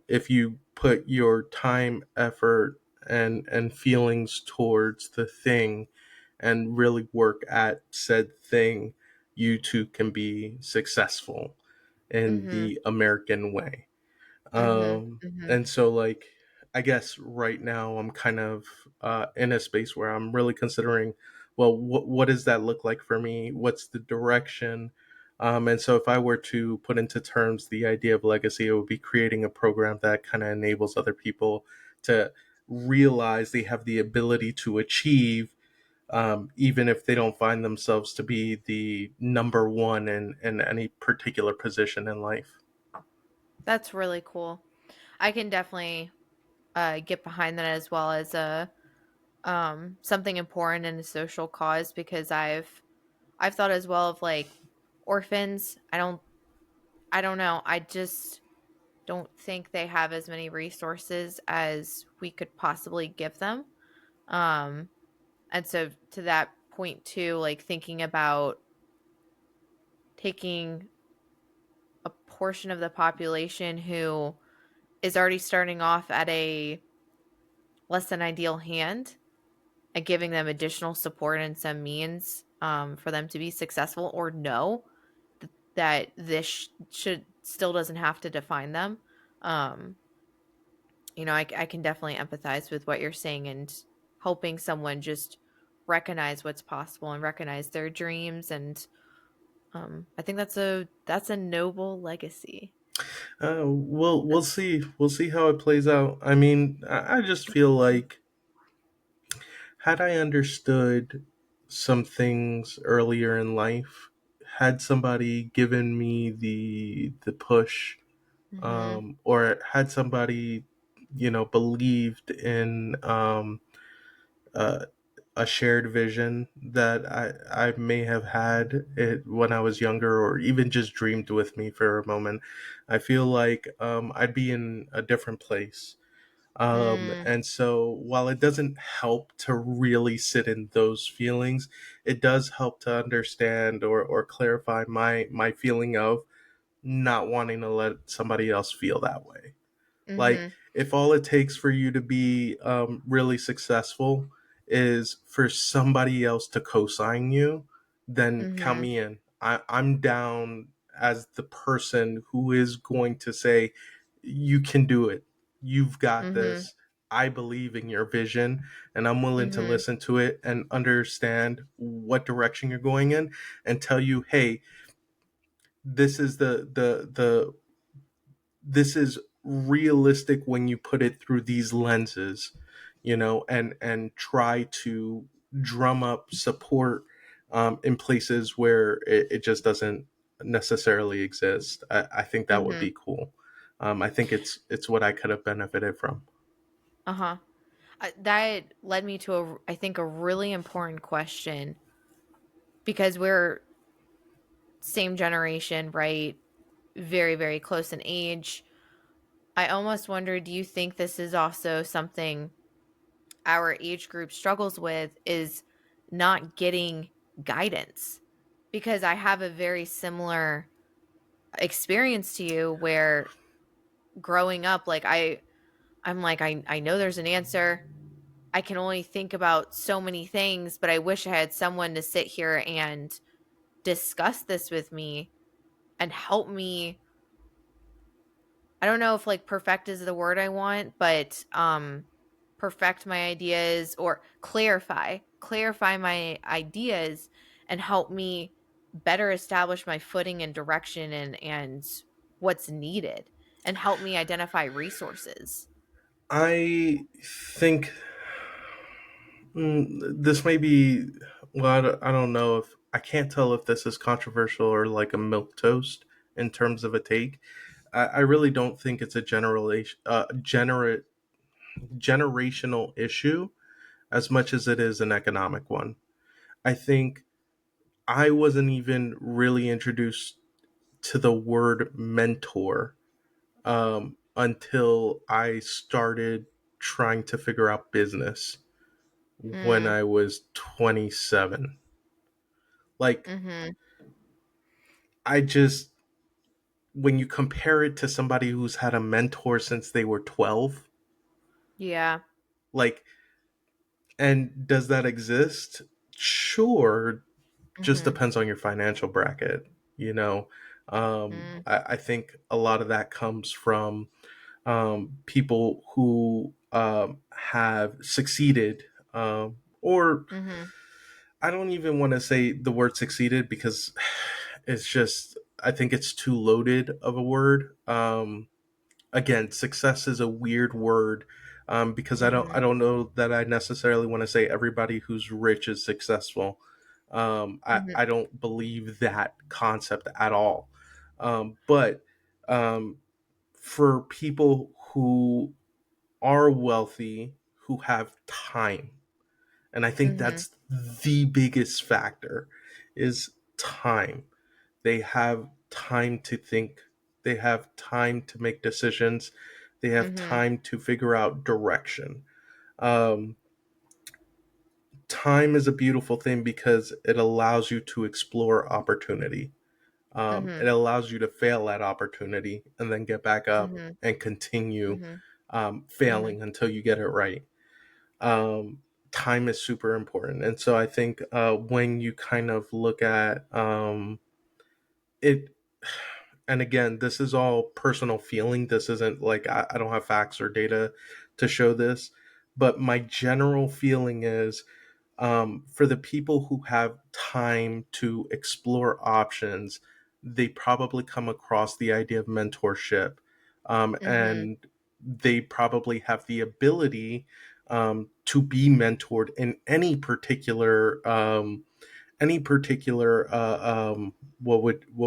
Speaker 2: if you put your time, effort, and feelings towards the thing and really work at said thing, you too can be successful in
Speaker 1: Mhm.
Speaker 2: the American way.
Speaker 1: Mhm.
Speaker 2: um
Speaker 1: Mhm.
Speaker 2: and so like I guess right now I'm kind of in a space where I'm really considering, well, what does that look like for me, what's the direction, And so, if I were to put into terms the idea of legacy, it would be creating a program that kind of enables other people to realize they have the ability to achieve, even if they don't find themselves to be the number one in any particular position in life.
Speaker 1: That's really cool. I can definitely get behind that as well as a something important in a social cause because I've thought as well of like orphans. I don't know. I just don't think they have as many resources as we could possibly give them. Um and so to that point too, like thinking about taking a portion of the population who is already starting off at a less than ideal hand and giving them additional support and some means for them to be successful or know that this should still doesn't have to define them. Um, I can definitely empathize with what you're saying and helping someone just recognize what's possible and recognize their dreams. And I think that's a noble legacy.
Speaker 2: We'll see. We'll see how it plays out. I mean, I just feel like had I understood some things earlier in life, had somebody given me the push,
Speaker 1: Mm-hmm.
Speaker 2: or had somebody, believed in uh, a shared vision that I may have had it when I was younger, or even just dreamed with me for a moment, I feel like I'd be in a different place.
Speaker 1: Mm,
Speaker 2: And so while it doesn't help to really sit in those feelings, it does help to understand or clarify my feeling of not wanting to let somebody else feel that way. Like,
Speaker 1: mm-hmm.
Speaker 2: if all it takes for you to be really successful is for somebody else to co-sign you, then count
Speaker 1: Mm-hmm.
Speaker 2: me in. I'm down as the person who is going to say, you can do it. You've got
Speaker 1: Mm-hmm.
Speaker 2: this. I believe in your vision, and I'm willing to
Speaker 1: Mm-hmm.
Speaker 2: listen to it and understand what direction you're going in, and tell you, hey, this is the this is realistic when you put it through these lenses, and try to drum up support in places where it just doesn't necessarily exist. I think that would
Speaker 1: Mm-hmm.
Speaker 2: be cool. I think it's what I could have benefited from.
Speaker 1: Uh-huh. That led me to I think a really important question because we're same generation, right? Very, very close in age. I almost wonder, do you think this is also something our age group struggles with is not getting guidance? Because I have a very similar experience to you where growing up, like I'm like, I know there's an answer. I can only think about so many things, but I wish I had someone to sit here and discuss this with me and help me. I don't know if like perfect is the word I want, but perfect my ideas or clarify my ideas and help me better establish my footing and direction and what's needed and help me identify resources.
Speaker 2: I think this may be, well, I don't know if I can't tell if this is controversial or like a milk toast in terms of a take. I really don't think it's a generational issue as much as it is an economic one. I think I wasn't even really introduced to the word mentor until I started trying to figure out business when
Speaker 1: Mm,
Speaker 2: I was 27. Like,
Speaker 1: mhm.
Speaker 2: I just, when you compare it to somebody who's had a mentor since they were 12,
Speaker 1: Yeah.
Speaker 2: like, and does that exist? Sure, just
Speaker 1: Mhm.
Speaker 2: depends on your financial bracket. You know,
Speaker 1: Mm,
Speaker 2: I think a lot of that comes from people who have succeeded, or
Speaker 1: mhm.
Speaker 2: I don't even want to say the word succeeded because it's just, I think it's too loaded of a word. Again, success is a weird word, because I
Speaker 1: Mhm.
Speaker 2: don't know that I necessarily want to say everybody who's rich is successful.
Speaker 1: Mhm.
Speaker 2: I don't believe that concept at all. But um, for people who are wealthy, who have time, and I think
Speaker 1: Mhm.
Speaker 2: that's the biggest factor, is time. They have time to think, they have time to make decisions, they have
Speaker 1: Mhm.
Speaker 2: time to figure out direction. um, Time is a beautiful thing because it allows you to explore opportunity. It
Speaker 1: Mhm.
Speaker 2: allows you to fail at opportunity and then get back up
Speaker 1: Mhm.
Speaker 2: and continue
Speaker 1: Mhm. Mhm.
Speaker 2: failing until you get it right. um, Time is super important. And so I think when you kind of look at it, and again, this is all personal feeling. This isn't like I don't have facts or data to show this, but my general feeling is for the people who have time to explore options, they probably come across the idea of mentorship,
Speaker 1: Mhm.
Speaker 2: and they probably have the ability to be mentored in any particular what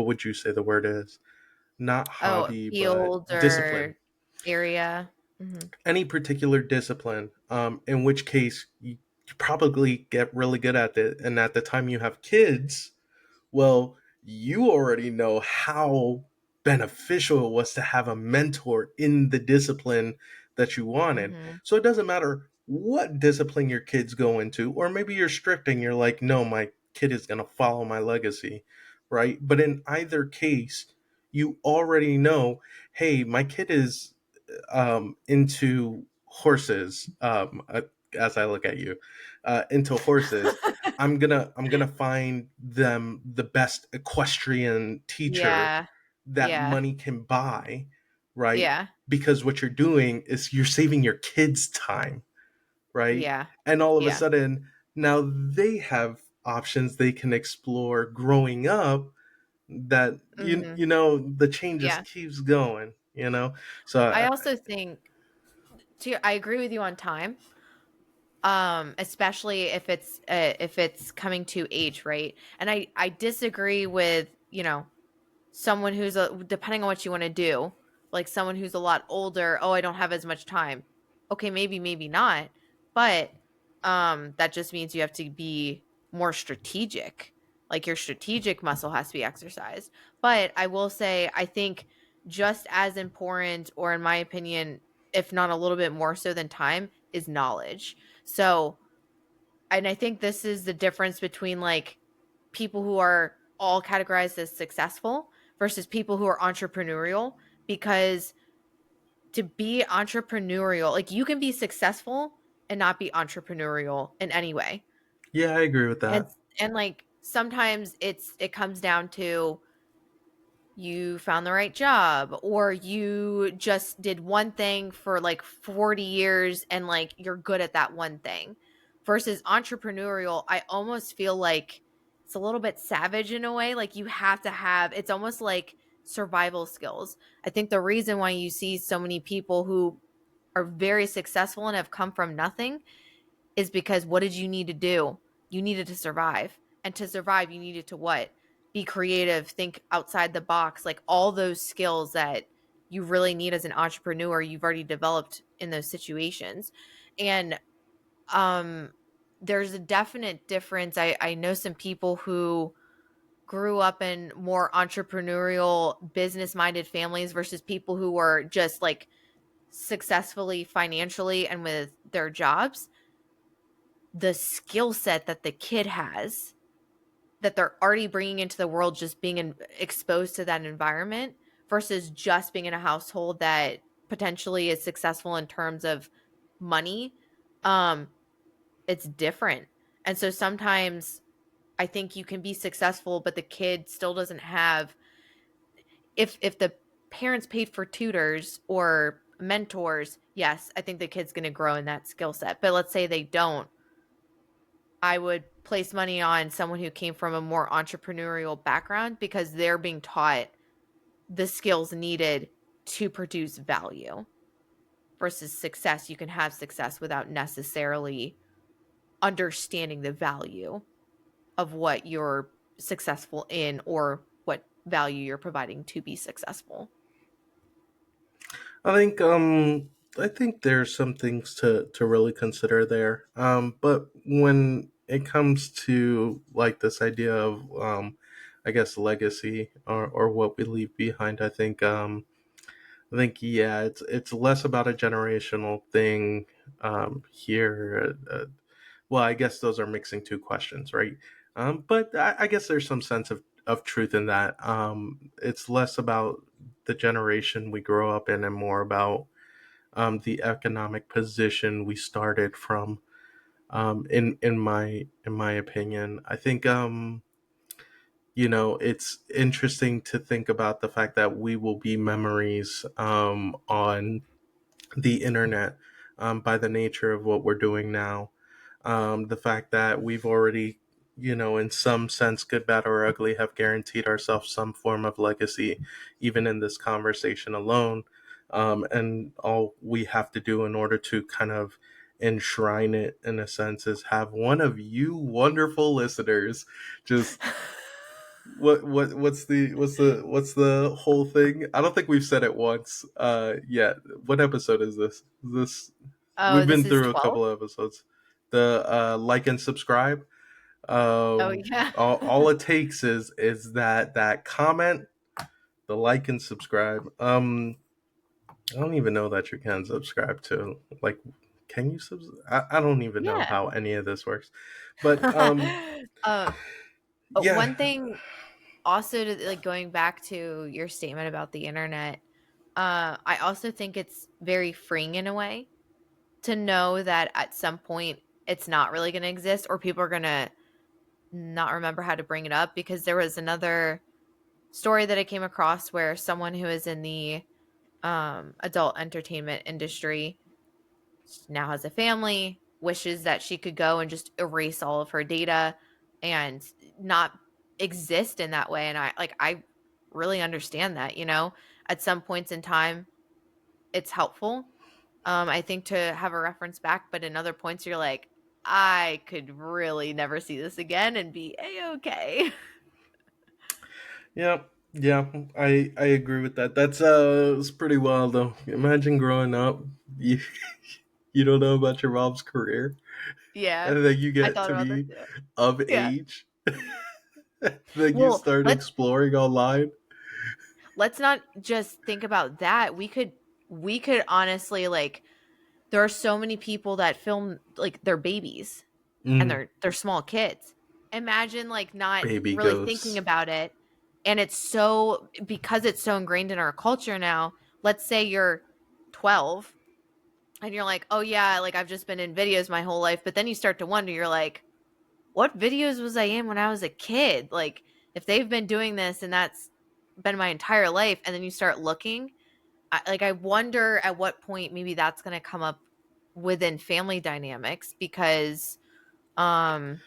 Speaker 2: would you say the word is? Not
Speaker 1: Oh,
Speaker 2: hobby, but
Speaker 1: field
Speaker 2: discipline.
Speaker 1: or area. Mhm.
Speaker 2: Any particular discipline, in which case you probably get really good at it. And at the time you have kids, well, you already know how beneficial it was to have a mentor in the discipline that you wanted.
Speaker 1: Mhm.
Speaker 2: So it doesn't matter what discipline your kids go into, or maybe you're strict and you're like, no, my kid is going to follow my legacy, right? But in either case, you already know, hey, my kid is into horses. As I look at you, into horses, I'm gonna find them the best equestrian teacher
Speaker 1: Yeah.
Speaker 2: that
Speaker 1: Yeah.
Speaker 2: money can buy, right?
Speaker 1: Yeah.
Speaker 2: Because what you're doing is you're saving your kids time, right?
Speaker 1: Yeah.
Speaker 2: And all of a
Speaker 1: Yeah.
Speaker 2: sudden now they have options they can explore growing up, that
Speaker 1: Mhm.
Speaker 2: you know the chain just
Speaker 1: Yeah.
Speaker 2: keeps going, you know. So
Speaker 1: I also think I agree with you on time. Especially if it's coming to age, right? And I disagree with, someone who's depending on what you want to do, like someone who's a lot older, oh, I don't have as much time. Okay, maybe not, but that just means you have to be more strategic. Like your strategic muscle has to be exercised. But I will say I think just as important, or in my opinion, if not a little bit more so than time, is knowledge. So, and I think this is the difference between like people who are all categorized as successful versus people who are entrepreneurial, because to be entrepreneurial, like you can be successful and not be entrepreneurial in any way.
Speaker 2: yeah, I agree with
Speaker 1: And
Speaker 2: that.
Speaker 1: and like sometimes it comes down to you found the right job, or you just did one thing for like 40 years and like you're good at that one thing. Versus entrepreneurial, I almost feel like it's a little bit savage in a way. Like you have to have, it's almost like survival skills. I think the reason why you see so many people who are very successful and have come from nothing is because what did you need to do? You needed to survive. And to survive, you needed to what? Be creative, think outside the box, like all those skills that you really need as an entrepreneur, you've already developed in those situations. And um there's a definite difference. I know some people who grew up in more entrepreneurial, business minded families versus people who were just like successfully financially and with their jobs. The skill set that the kid has, that they're already bringing into the world, just being exposed to that environment versus just being in a household that potentially is successful in terms of money. um it's different. And so sometimes I think you can be successful but the kid still doesn't have, if the parents paid for tutors or mentors, yes, I think the kid's going to grow in that skill set. But let's say they don't, I would place money on someone who came from a more entrepreneurial background because they're being taught the skills needed to produce value versus success. You can have success without necessarily understanding the value of what you're successful in or what value you're providing to be successful.
Speaker 2: I think I think there's some things to really consider there. But when it comes to like this idea of I guess legacy or what we leave behind, I think yeah, it's less about a generational thing here. Well, I guess those are mixing two questions, right? But I guess there's some sense of truth in that. It's less about the generation we grow up in and more about the economic position we started from. In my opinion, I think it's interesting to think about the fact that we will be memories on the internet by the nature of what we're doing now. The fact that we've already, in some sense, good, bad, or ugly, have guaranteed ourselves some form of legacy, even in this conversation alone. And all we have to do in order to kind of enshrine it in a sense is have one of you wonderful listeners just what's the whole thing? I don't think we've said it once yet. What episode is this? Is this
Speaker 1: Oh,
Speaker 2: we've
Speaker 1: this
Speaker 2: been
Speaker 1: is
Speaker 2: through a
Speaker 1: 12?
Speaker 2: couple of episodes. The like and subscribe.
Speaker 1: Oh, yeah.
Speaker 2: All it takes is that comment, the like and subscribe. I don't even know that you can subscribe to like can you I don't even know
Speaker 1: Yeah.
Speaker 2: how any of this works. But
Speaker 1: uh,
Speaker 2: yeah.
Speaker 1: one thing also to like going back to your statement about the internet, I also think it's very freeing in a way to know that at some point it's not really going to exist or people are going to not remember how to bring it up because there was another story that I came across where someone who is in the adult entertainment industry now has a family, wishes that she could go and just erase all of her data and not exist in that way. And I really understand that, at some points in time, it's helpful. I think to have a reference back, but in other points, you're like, I could really never see this again and be a-okay.
Speaker 2: Yeah, yeah, I agree with that. It's pretty wild though. Imagine growing up, you you don't know about your mom's career,
Speaker 1: Yeah,
Speaker 2: and then you
Speaker 1: I
Speaker 2: get
Speaker 1: thought
Speaker 2: to
Speaker 1: about that
Speaker 2: be
Speaker 1: too.
Speaker 2: of
Speaker 1: Yeah.
Speaker 2: age, then you
Speaker 1: Well,
Speaker 2: start exploring online.
Speaker 1: let's not just think about that. We could honestly like there are so many people that film like their babies and
Speaker 2: Mm,
Speaker 1: they're small kids. Imagine like not
Speaker 2: baby
Speaker 1: really thinking
Speaker 2: ghosts.
Speaker 1: about it and it's so because it's so ingrained in our culture now. Let's say you're 12 and you're like, "Oh yeah, like I've just been in videos my whole life." But then you start to wonder, you're like, "What videos was I in when I was a kid?" Like if they've been doing this and that's been my entire life and then you start looking, I wonder at what point maybe that's going to come up within family dynamics because um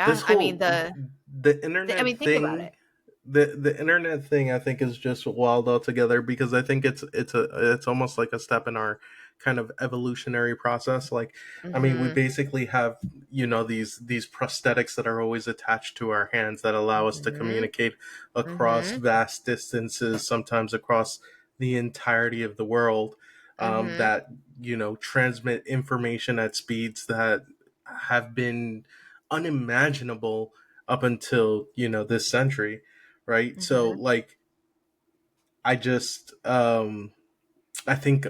Speaker 2: This
Speaker 1: yeah, I mean
Speaker 2: whole the
Speaker 1: I
Speaker 2: internet
Speaker 1: mean think about
Speaker 2: thing,
Speaker 1: it.
Speaker 2: the internet thing, I think is just wild altogether because I think it's almost like a step in our kind of evolutionary process. Like, I mean, we
Speaker 1: Mhm.
Speaker 2: basically have these prosthetics that are always attached to our hands that allow us to
Speaker 1: Mhm.
Speaker 2: communicate across
Speaker 1: Mhm.
Speaker 2: vast distances, sometimes across the entirety of the world.
Speaker 1: Mhm.
Speaker 2: That transmit information at speeds that have been unimaginable up until this century, right? So
Speaker 1: Mhm.
Speaker 2: like I just I think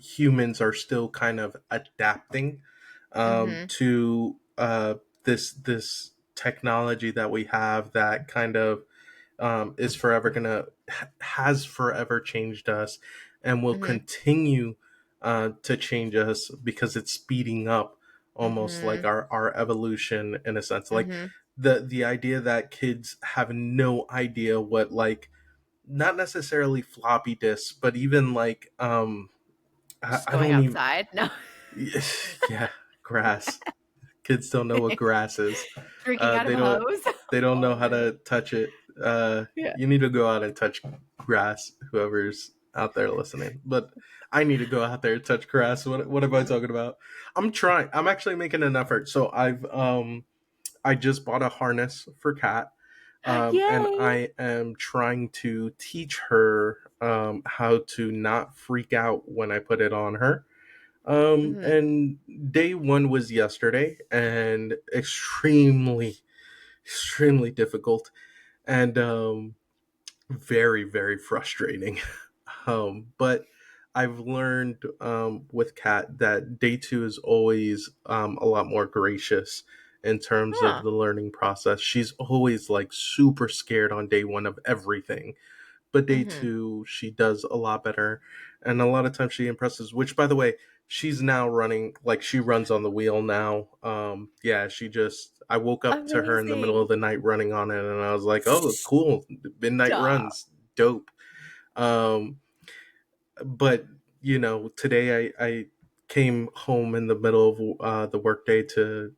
Speaker 2: humans are still kind of adapting
Speaker 1: Mhm.
Speaker 2: to this technology that we have that kind of is forever gonna has forever changed us and will
Speaker 1: Mhm.
Speaker 2: continue to change us because it's speeding up almost like
Speaker 1: Mhm.
Speaker 2: our evolution in a sense. Like
Speaker 1: Mhm.
Speaker 2: the idea that kids have no idea what like not necessarily floppy disks, but even like
Speaker 1: Just
Speaker 2: I
Speaker 1: going
Speaker 2: don't even
Speaker 1: outside. No.
Speaker 2: yeah, grass. Kids don't know what grass is.
Speaker 1: Drinking out of
Speaker 2: They
Speaker 1: a
Speaker 2: don't.
Speaker 1: hose.
Speaker 2: They don't know
Speaker 1: Oh
Speaker 2: how
Speaker 1: man.
Speaker 2: to touch it.
Speaker 1: Yeah.
Speaker 2: You need to go out and touch grass. Whoever's out there listening, but I need to go out there and touch grass. What am I talking about? I'm trying. I'm actually making an effort. So I just bought a harness for Kat, and
Speaker 1: Yay.
Speaker 2: I am trying to teach her how to not freak out when I put it on her.
Speaker 1: Hmm.
Speaker 2: And day one was yesterday, and extremely difficult, and very, very frustrating. But I've learned with Kat that day two is always a lot more gracious in terms of
Speaker 1: Huh.
Speaker 2: the learning process. She's always like super scared on day one of everything, but day
Speaker 1: Hmm.
Speaker 2: two she does a lot better, and a lot of times she impresses. Which, by the way, she's now running like she runs on the wheel now. Yeah, she just. I woke up to her in the middle of
Speaker 1: Amazing.
Speaker 2: the night running on it, and I was like, "Oh, cool! Midnight
Speaker 1: Stop.
Speaker 2: runs, dope." Um, but today I came home in the middle of the workday to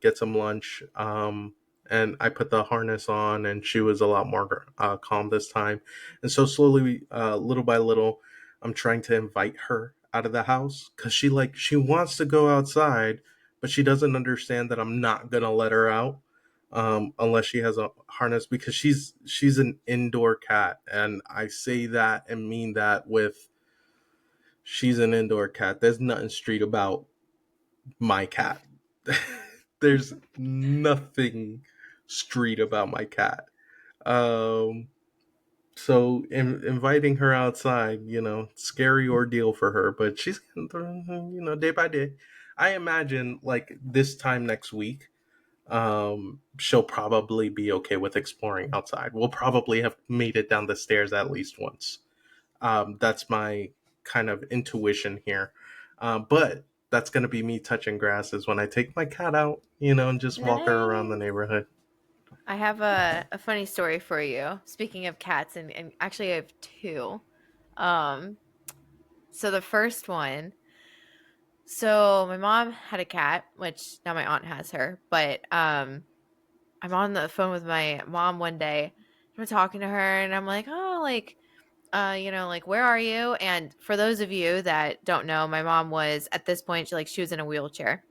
Speaker 2: get some lunch, and I put the harness on, and she was a lot more calm this time. And so slowly, little by little, I'm trying to invite her out of the house because she wants to go outside, but she doesn't understand that I'm not gonna let her out. Unless she has a harness, because she's an indoor cat, and I say that and mean that with she's an indoor cat. There's nothing street about my cat. There's nothing street about my cat. Um, so inviting her outside, scary ordeal for her, but she's, day by day. I imagine like this time next week, she'll probably be okay with exploring outside. We'll probably have made it down the stairs at least once. That's my kind of intuition here. But that's going to be me touching grasses when I take my cat out, and just walk her around the
Speaker 1: Nice.
Speaker 2: neighborhood.
Speaker 1: I have a funny story for you. Speaking of cats, and actually I have two. Um, so the first one, so my mom had a cat, which now my aunt has her, but I'm on the phone with my mom one day. I'm talking to her and I'm like, oh, like, like, where are you? And for those of you that don't know, my mom was at this point, she was in a wheelchair.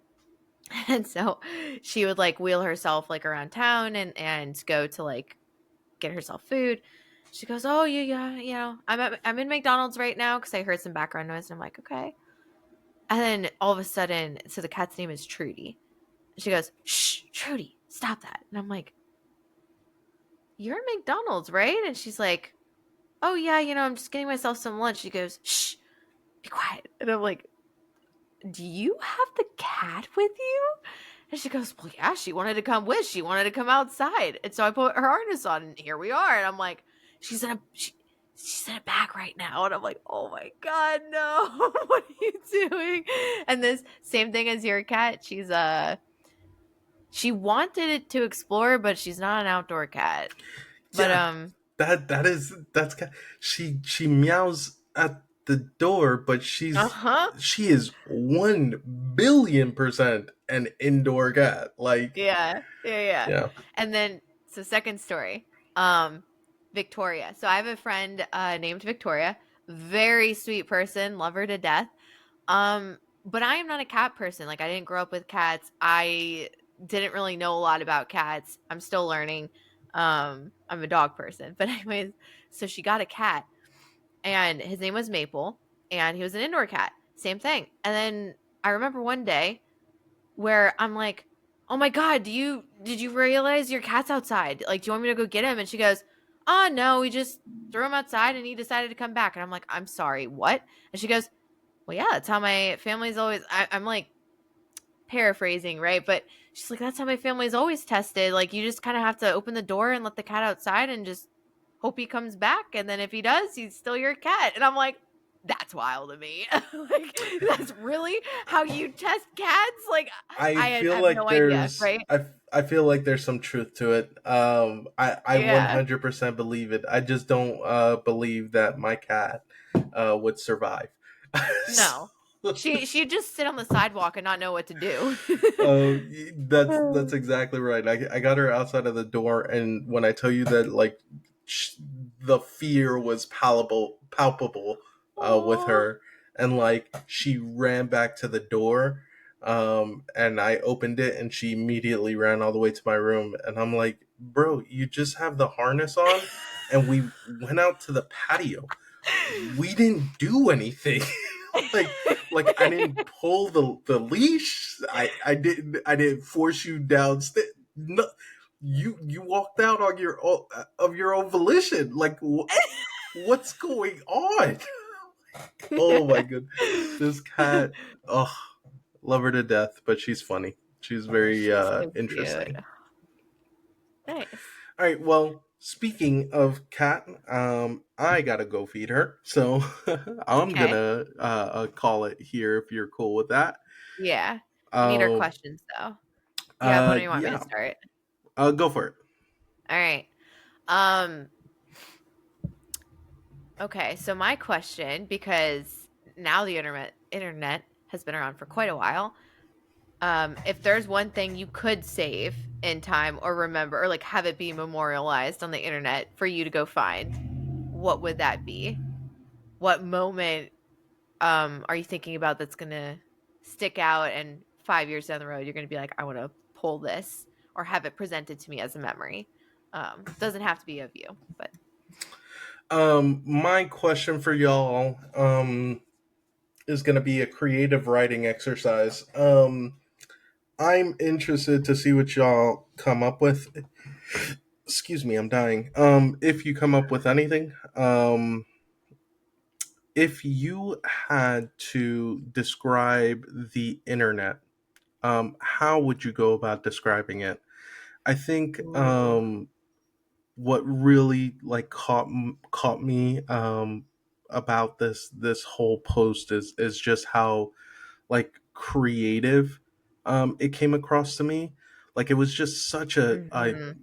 Speaker 1: And so she would like wheel herself like around town and go to like get herself food. She goes, "Oh, yeah, I'm in McDonald's right now because I heard some background noise." And I'm like, "Okay." And then all of a sudden, so the cat's name is Trudy. She goes, "Shh, Trudy, stop that." And I'm like, "You're at McDonald's, right?" And she's like, "Oh yeah, I'm just getting myself some lunch." She goes, "Shh, be quiet." And I'm like, "Do you have the cat with you?" And she goes, "Well, yeah, she wanted to come with. She wanted to come outside." And so I put her harness on and here we are. And I'm like, she's in a bag right now. And I'm like, "Oh my God, no. What are you doing?" And this same thing as your cat. She wanted it to explore, but she's not an outdoor cat. But
Speaker 2: Yeah, that's she meows at the door, but
Speaker 1: uh-huh.
Speaker 2: she is 1 billion% an indoor cat. Like,
Speaker 1: Yeah, yeah, yeah.
Speaker 2: yeah,
Speaker 1: And then so second story, um, Victoria. So I have a friend named Victoria, very sweet person, love her to death. But I am not a cat person. Like I didn't grow up with cats. I didn't really know a lot about cats. I'm still learning. I'm a dog person. But anyways, so she got a cat and his name was Maple and he was an indoor cat. Same thing. And then I remember one day where I'm like, "Oh my god, did you realize your cat's outside? Like, do you want me to go get him?" And she goes, "Oh no, we just threw him outside and he decided to come back." And I'm like, "I'm sorry, what?" And she goes, "Well, yeah, that's how my family's always." I'm like paraphrasing, right? But she's like, "That's how my family's always tested. Like, you just kind of have to open the door and let the cat outside and just hope he comes back. And then if he does, he's still your cat." And I'm like, "That's wild to me." Like, that's really how you test cats? Like,
Speaker 2: I
Speaker 1: I
Speaker 2: feel
Speaker 1: have no
Speaker 2: like
Speaker 1: idea, right?
Speaker 2: I feel like there's some truth to it. I
Speaker 1: Yeah.
Speaker 2: 100% believe it. I just don't believe that my cat would survive.
Speaker 1: No. She'd just sit on the sidewalk and not know what to do.
Speaker 2: That's exactly right. I got her outside of the door, and when I tell you that, like, sh- the fear was palpable, with
Speaker 1: Aw.
Speaker 2: her, and like she ran back to the door, and I opened it, and she immediately ran all the way to my room, and I'm like, bro, you just have the harness on, and we went out to the patio. We didn't do anything. like I didn't pull the leash. I didn't force you downstairs. No, you walked out on your own, of your own volition. Like what's going on? Oh my god, this cat. Oh, love her to death, but she's funny. She's very
Speaker 1: She's so cute.
Speaker 2: interesting.
Speaker 1: Nice.
Speaker 2: All right. Well, speaking of cat, I gotta go feed her, so I'm
Speaker 1: Okay.
Speaker 2: gonna call it here if you're cool with that.
Speaker 1: Yeah. We need our
Speaker 2: Um,
Speaker 1: questions though. Do you have one or you want me to
Speaker 2: yeah,
Speaker 1: start?
Speaker 2: go for it.
Speaker 1: All right. Um, okay, so my question, because now the internet has been around for quite a while. If there's one thing you could save in time or remember or like have it be memorialized on the internet for you to go find, what would that be? What moment are you thinking about that's gonna stick out and 5 years down the road you're gonna be like, I want to pull this or have it presented to me as a memory. Doesn't have to be of you, but
Speaker 2: My question for y'all is gonna be a creative writing exercise. I'm interested to see what y'all come up with. Excuse me, I'm dying. If you come up with anything, if you had to describe the internet, how would you go about describing it? I think
Speaker 1: ooh.
Speaker 2: what really like caught me about this whole post is just how like creative it came across to me. Like it was just such a
Speaker 1: Mhm.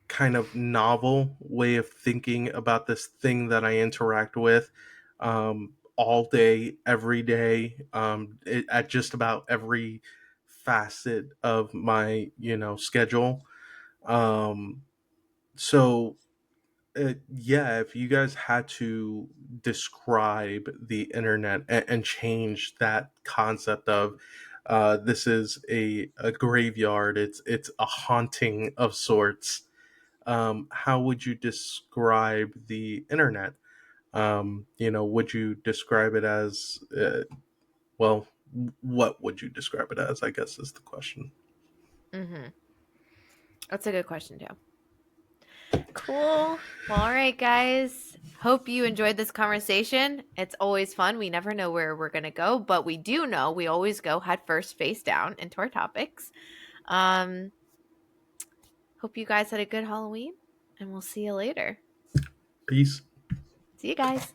Speaker 2: kind of novel way of thinking about this thing that I interact with all day, every day, at just about every facet of my schedule. Um, so yeah, if you guys had to describe the internet and change that concept of this is a graveyard, it's a haunting of sorts, how would you describe the internet? Would you describe it as, well, what would you describe it as? I guess is the question.
Speaker 1: Mhm. That's a good question too. Cool. Well, all right, guys. Hope you enjoyed this conversation. It's always fun. We never know where we're going to go, but we do know we always go head first, face down into our topics. Um, Hope you guys had a good Halloween, and we'll see you later.
Speaker 2: Peace.
Speaker 1: See you guys.